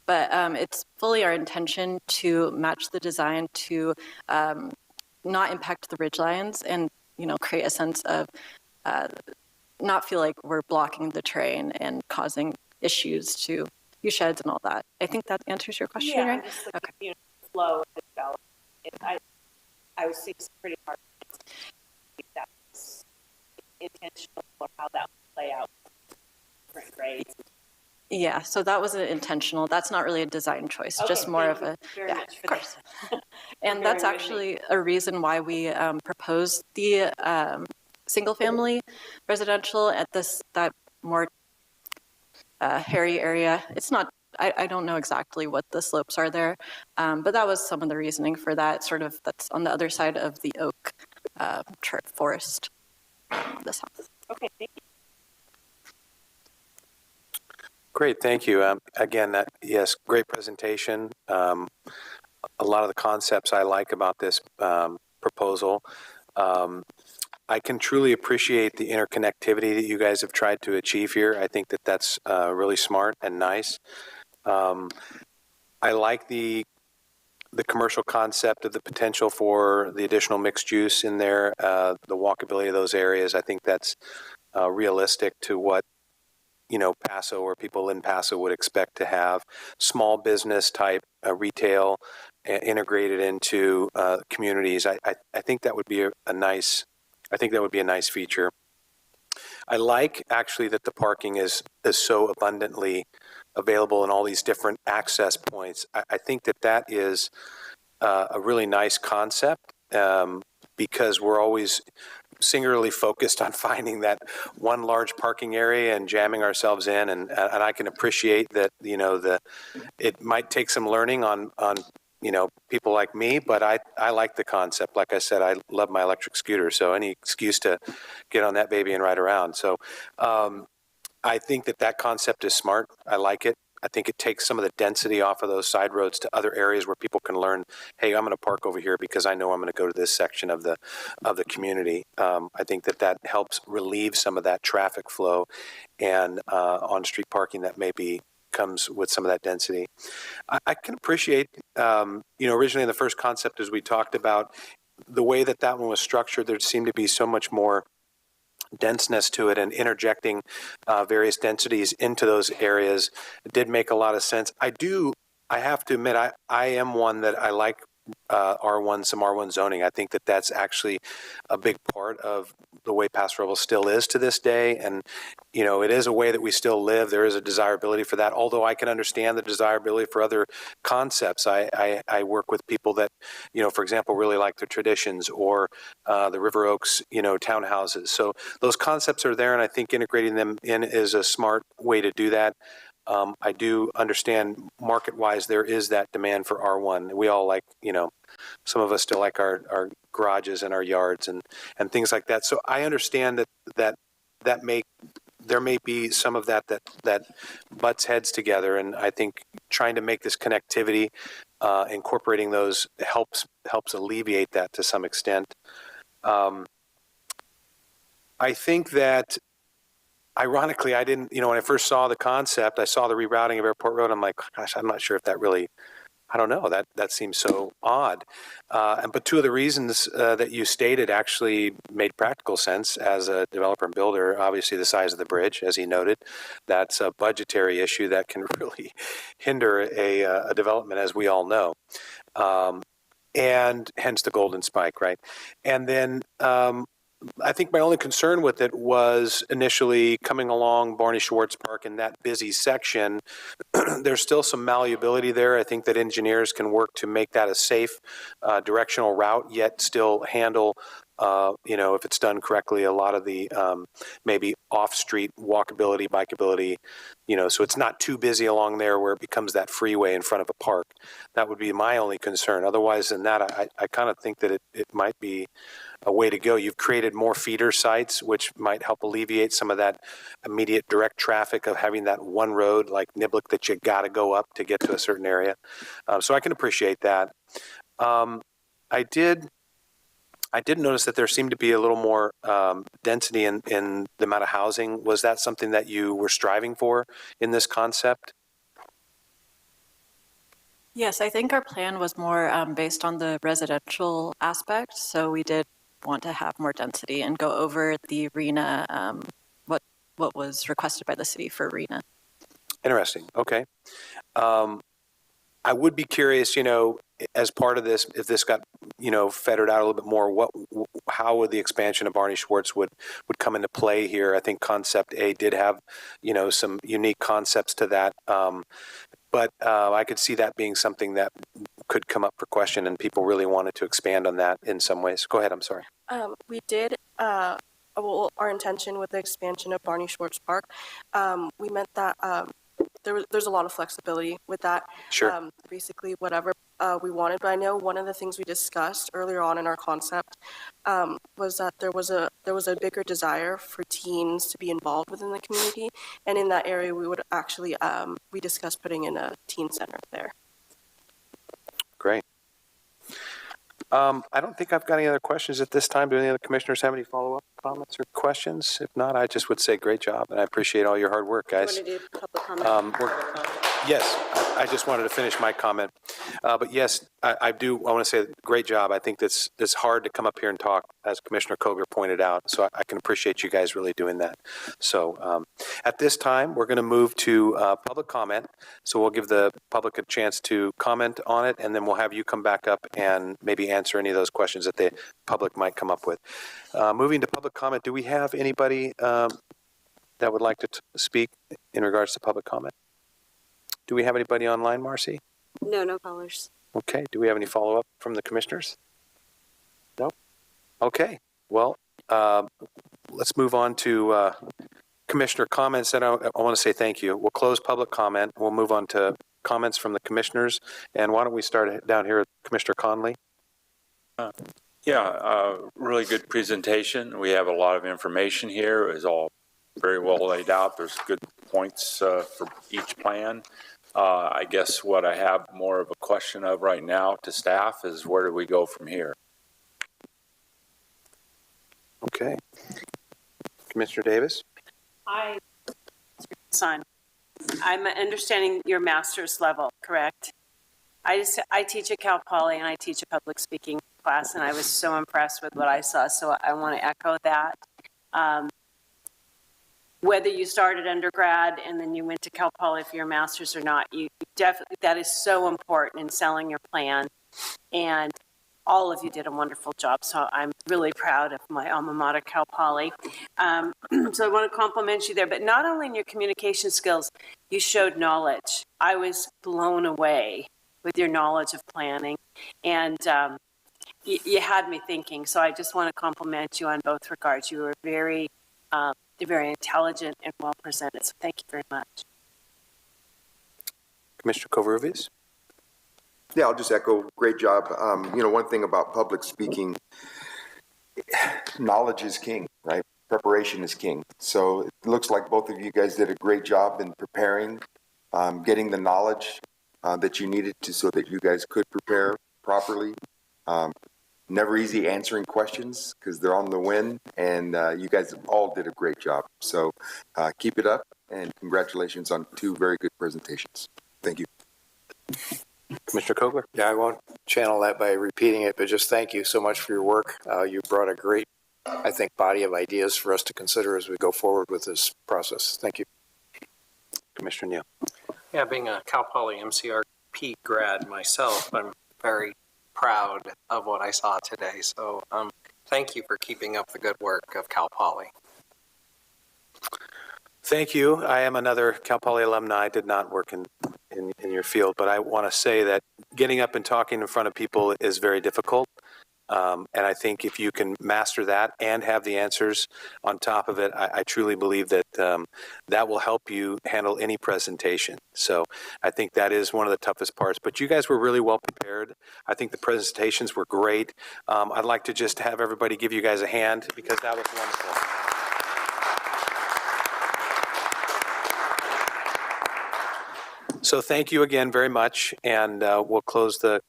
But it's fully our intention to match the design to not impact the ridgelines and, create a sense of not feel like we're blocking the terrain and causing issues to view sheds and all that. I think that answers your question, yeah, right? Just looking, flow of the development. I was seeing some pretty hard that was intentional for how that would play out. Different grades. Yeah, so that was intentional. That's not really a design choice, just more of a, yeah, of course. And that's actually a reason why we proposed the single family residential at that more hairy area. It's not, I don't know exactly what the slopes are there, but that was some of the reasoning for that that's on the other side of the oak forest, this house. Okay, thank you. Great, thank you. Again, yes, great presentation. A lot of the concepts I like about this proposal. I can truly appreciate the interconnectivity that you guys have tried to achieve here. I think that that's really smart and nice. I like the commercial concept of the potential for the additional mixed use in there, the walkability of those areas. I think that's realistic to what Paso or people in Paso would expect to have. Small business type retail integrated into communities. I think that would be a nice. I think that would be a nice feature. I like actually that the parking is so abundantly available in all these different access points. I think that is a really nice concept because we're always singularly focused on finding that one large parking area and jamming ourselves in, and I can appreciate that it might take some learning on people like me, but I like the concept. Like I said, I love my electric scooter, so any excuse to get on that baby and ride around. So I think that concept is smart. I like it. I think it takes some of the density off of those side roads to other areas where people can learn, hey, I'm going to park over here because I know I'm going to go to this section of the community. I think that helps relieve some of that traffic flow and on-street parking that maybe comes with some of that density. I can appreciate, originally in the first concept, as we talked about, the way that one was structured, there seemed to be so much more denseness to it, and interjecting various densities into those areas did make a lot of sense. I have to admit, I am one that I like some R1 zoning. I think that that's actually a big part of the way Paso Robles still is to this day. And, you know, it is a way that we still live. There is a desirability for that, although I can understand the desirability for other concepts. I work with people that, you know, for example, really like the Traditions or the River Oaks, you know, townhouses. So those concepts are there, and I think integrating them in is a smart way to do that. I do understand market-wise there is that demand for R1. We all like, you know, some of us still like our garages and our yards and things like that. So I understand that there may be some of that butts heads together, and I think trying to make this connectivity, incorporating those helps alleviate that to some extent. I think that, ironically, I didn't, you know, when I first saw the concept, I saw the rerouting of Airport Road. I'm like, gosh, I'm not sure if that really, I don't know, that seems so odd. But two of the reasons that you stated actually made practical sense as a developer and builder. Obviously, the size of the bridge, as he noted, that's a budgetary issue that can really hinder a development, as we all know. And hence the golden spike, right? And then I think my only concern with it was initially coming along Barney Schwartz Park in that busy section. There's still some malleability there. I think that engineers can work to make that a safe directional route, yet still handle, you know, if it's done correctly, a lot of the maybe off-street walkability, bikeability, you know, so it's not too busy along there where it becomes that freeway in front of a park. That would be my only concern. Otherwise than that, I kind of think that it might be a way to go. You've created more feeder sites, which might help alleviate some of that immediate direct traffic of having that one road like Niblick that you got to go up to get to a certain area. So I can appreciate that. I did notice that there seemed to be a little more density in the amount of housing. Was that something that you were striving for in this concept? Yes, I think our plan was more based on the residential aspect. So we did want to have more density and go over the RENA, what was requested by the city for RENA. Interesting. Okay. I would be curious, you know, as part of this, if this got, you know, fettered out a little bit more, how would the expansion of Barney Schwartz would come into play here? I think Concept A did have, you know, some unique concepts to that. But I could see that being something that could come up for question, and people really wanted to expand on that in some ways. Go ahead, I'm sorry. We did, our intention with the expansion of Barney Schwartz Park, we meant that there's a lot of flexibility with that. Sure. Basically, whatever we wanted. But I know one of the things we discussed earlier on in our concept was that there was a bigger desire for teens to be involved within the community, and in that area, we would actually we discussed putting in a teen center there. Great. I don't think I've got any other questions at this time. Do any other commissioners have any follow-up comments or questions? If not, I just would say great job, and I appreciate all your hard work, guys. Do you want to do public comment? Yes, I just wanted to finish my comment. But yes, I want to say great job. I think it's hard to come up here and talk, as Commissioner Koger pointed out, so I can appreciate you guys really doing that. So at this time, we're going to move to public comment. So we'll give the public a chance to comment on it, and then we'll have you come back up and maybe answer any of those questions that the public might come up with. Moving to public comment, do we have anybody that would like to speak in regards to public comment? Do we have anybody online, Marcy? No callers. Okay. Do we have any follow-up from the commissioners? No? Okay. Well, let's move on to commissioner comments. And I want to say thank you. We'll close public comment. We'll move on to comments from the commissioners. And why don't we start down here with Commissioner Conley? Really good presentation. We have a lot of information here. It's all very well laid out. There's good points for each plan. I guess what I have more of a question of right now to staff is where do we go from here? Okay. Commissioner Davis? I'm understanding your master's level, correct? I teach at Cal Poly and I teach a public speaking class, and I was so impressed with what I saw, so I want to echo that. Whether you started undergrad and then you went to Cal Poly for your master's or not, you definitely, that is so important in selling your plan And all of you did a wonderful job, so I'm really proud of my alma mater, Cal Poly. So I want to compliment you there, but not only in your communication skills, you showed knowledge. I was blown away with your knowledge of planning, and you had me thinking, so I just want to compliment you on both regards. You were very intelligent and well presented, so thank you very much. Commissioner Covarrubias? Yeah, I'll just echo, great job. One thing about public speaking, knowledge is king, right? Preparation is king. So it looks like both of you guys did a great job in preparing, getting the knowledge that you needed to so that you guys could prepare properly. Never easy answering questions because they're on the win, and you guys all did a great job. So keep it up, and congratulations on 2 very good presentations. Thank you. Commissioner Kogler? Yeah, I won't channel that by repeating it, but just thank you so much for your work. You brought a great, I think, body of ideas for us to consider as we go forward with this process. Thank you. Commissioner Neal? Yeah, being a Cal Poly MCRP grad myself, I'm very proud of what I saw today. So thank you for keeping up the good work of Cal Poly. Thank you. I am another Cal Poly alumni. I did not work in your field, but I want to say that getting up and talking in front of people is very difficult. And I think if you can master that and have the answers on top of it, I truly believe that that will help you handle any presentation. So I think that is one of the toughest parts. But you guys were really well prepared. I think the presentations were great. I'd like to just have everybody give you guys a hand because that was wonderful. So thank you again very much, and we'll close the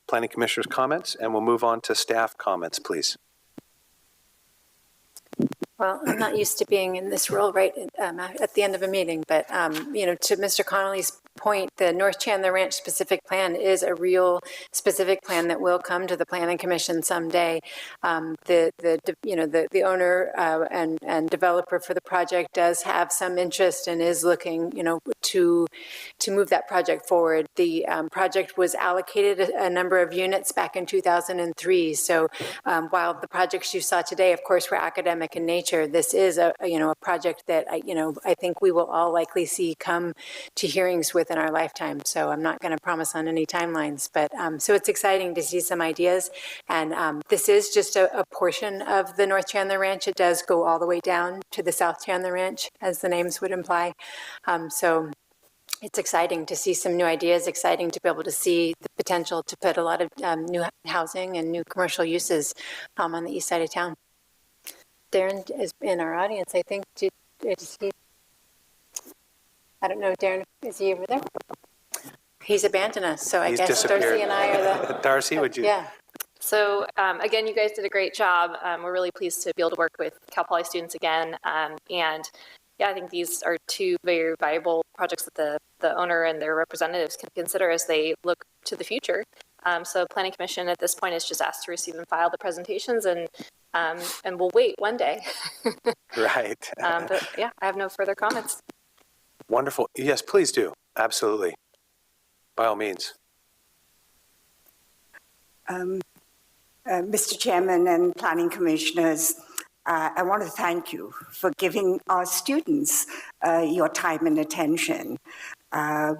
Planning Commissioner's comments, and we'll move on to staff comments, please. Well, I'm not used to being in this role right at the end of a meeting, but, to Mr. Connolly's point, the North Chandler Ranch specific plan is a real specific plan that will come to the Planning Commission someday. The owner and developer for the project does have some interest and is looking, to move that project forward. The project was allocated a number of units back in 2003. So while the projects you saw today, of course, were academic in nature, this is a project that I think we will all likely see come to hearings within our lifetime. So I'm not going to promise on any timelines, but so it's exciting to see some ideas. And this is just a portion of the North Chandler Ranch. It does go all the way down to the South Chandler Ranch, as the names would imply. So it's exciting to see some new ideas, exciting to be able to see the potential to put a lot of new housing and new commercial uses on the east side of town. Darren is in our audience, I think. I don't know, Darren, is he over there? He's abandoned us, so I guess Darcy and I are the... Darcy, would you? Yeah. So again, you guys did a great job. We're really pleased to be able to work with Cal Poly students again. And yeah, I think these are 2 very viable projects that the owner and their representatives can consider as they look to the future. So Planning Commission at this point is just asked to receive and file the presentations, and we'll wait one day. Right. But yeah, I have no further comments. Wonderful. Yes, please do. Absolutely. By all means. Mr. Chairman and Planning Commissioners, I want to thank you for giving our students your time and attention.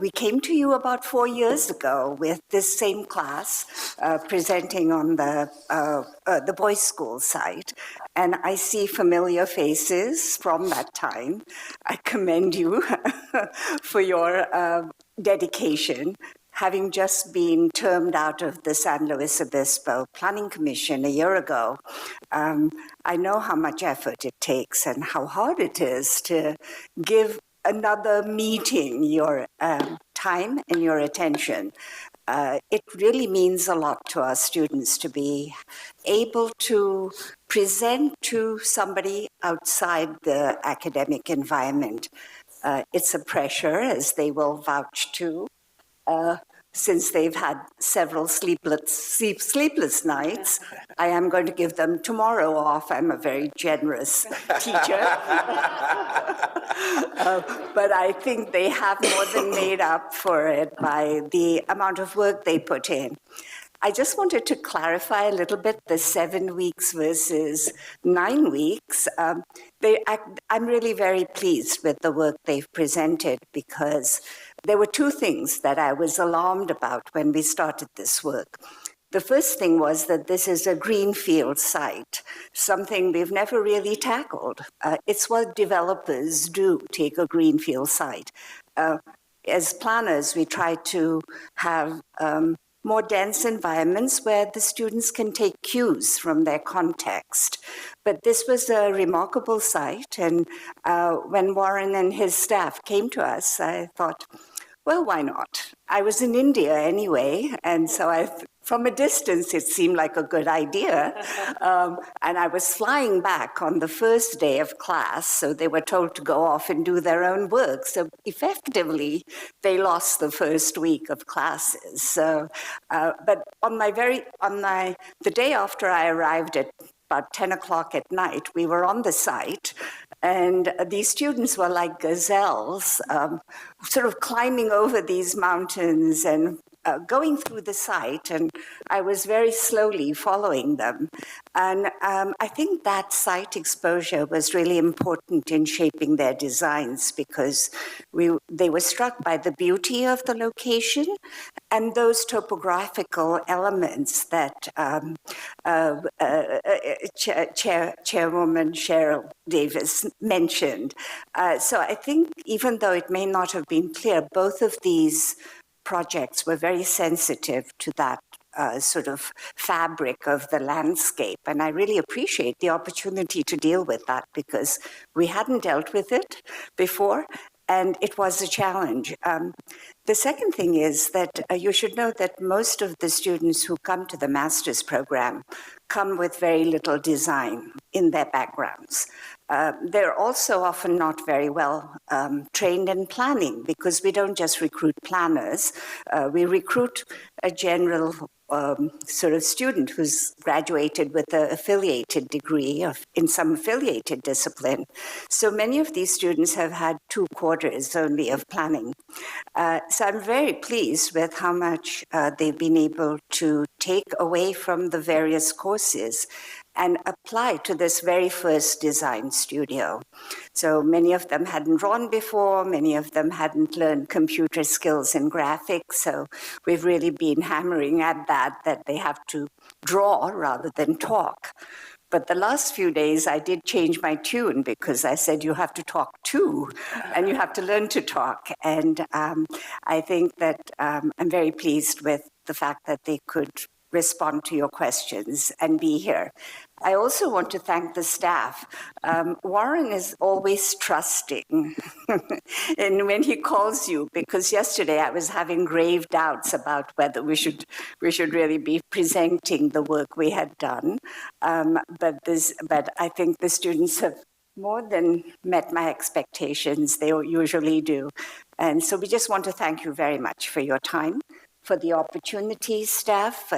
We came to you about 4 years ago with this same class presenting on the boys' school site, and I see familiar faces from that time. I commend you for your dedication. Having just been termed out of the San Luis Obispo Planning Commission a year ago, I know how much effort it takes and how hard it is to give another meeting your time and your attention. It really means a lot to our students to be able to present to somebody outside the academic environment. It's a pressure, as they will vouch to, since they've had several sleepless nights. I am going to give them tomorrow off. I'm a very generous teacher. But I think they have more than made up for it by the amount of work they put in. I just wanted to clarify a little bit the 7 weeks versus 9 weeks. I'm really very pleased with the work they've presented because there were two things that I was alarmed about when we started this work. The first thing was that this is a greenfield site, something we've never really tackled. It's what developers do, take a greenfield site. As planners, we try to have more dense environments where the students can take cues from their context. But this was a remarkable site, and when Warren and his staff came to us, I thought, well, why not? I was in India anyway, and so from a distance, it seemed like a good idea. And I was flying back on the first day of class, so they were told to go off and do their own work. So effectively, they lost the first week of classes. So, but the day after I arrived at about 10 o'clock at night, we were on the site, and these students were like gazelles, sort of climbing over these mountains and going through the site, and I was very slowly following them. And I think that site exposure was really important in shaping their designs because they were struck by the beauty of the location and those topographical elements that Chairwoman Cheryl Davis mentioned. So I think even though it may not have been clear, both of these projects were very sensitive to that sort of fabric of the landscape. And I really appreciate the opportunity to deal with that because we hadn't dealt with it before, and it was a challenge. The second thing is that you should know that most of the students who come to the master's program come with very little design in their backgrounds. They're also often not very well trained in planning because we don't just recruit planners, we recruit a general sort of student who's graduated with an affiliated degree in some affiliated discipline. So many of these students have had 2 quarters only of planning. So I'm very pleased with how much they've been able to take away from the various courses and apply to this very first design studio. So many of them hadn't drawn before, many of them hadn't learned computer skills and graphics, so we've really been hammering at that they have to draw rather than talk. But the last few days, I did change my tune because I said you have to talk too, and you have to learn to talk. And I think that I'm very pleased with the fact that they could respond to your questions and be here. I also want to thank the staff. Warren is always trusting and when he calls you, because yesterday I was having grave doubts about whether we should really be presenting the work we had done. But I think the students have more than met my expectations. They usually do. And so we just want to thank you very much for your time, for the opportunities, staff.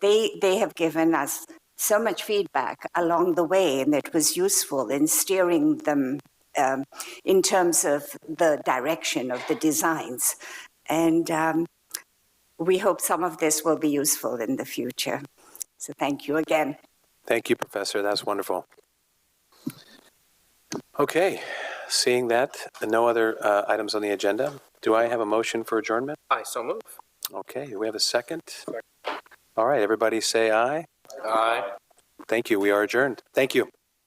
They have given us so much feedback along the way, and it was useful in steering them in terms of the direction of the designs. And we hope some of this will be useful in the future. So thank you again. Thank you, Professor. That's wonderful. Okay, seeing that, no other items on the agenda, do I have a motion for adjournment? I so move. Okay, do we have a second? All right, everybody say aye. Aye. Thank you. We are adjourned. Thank you.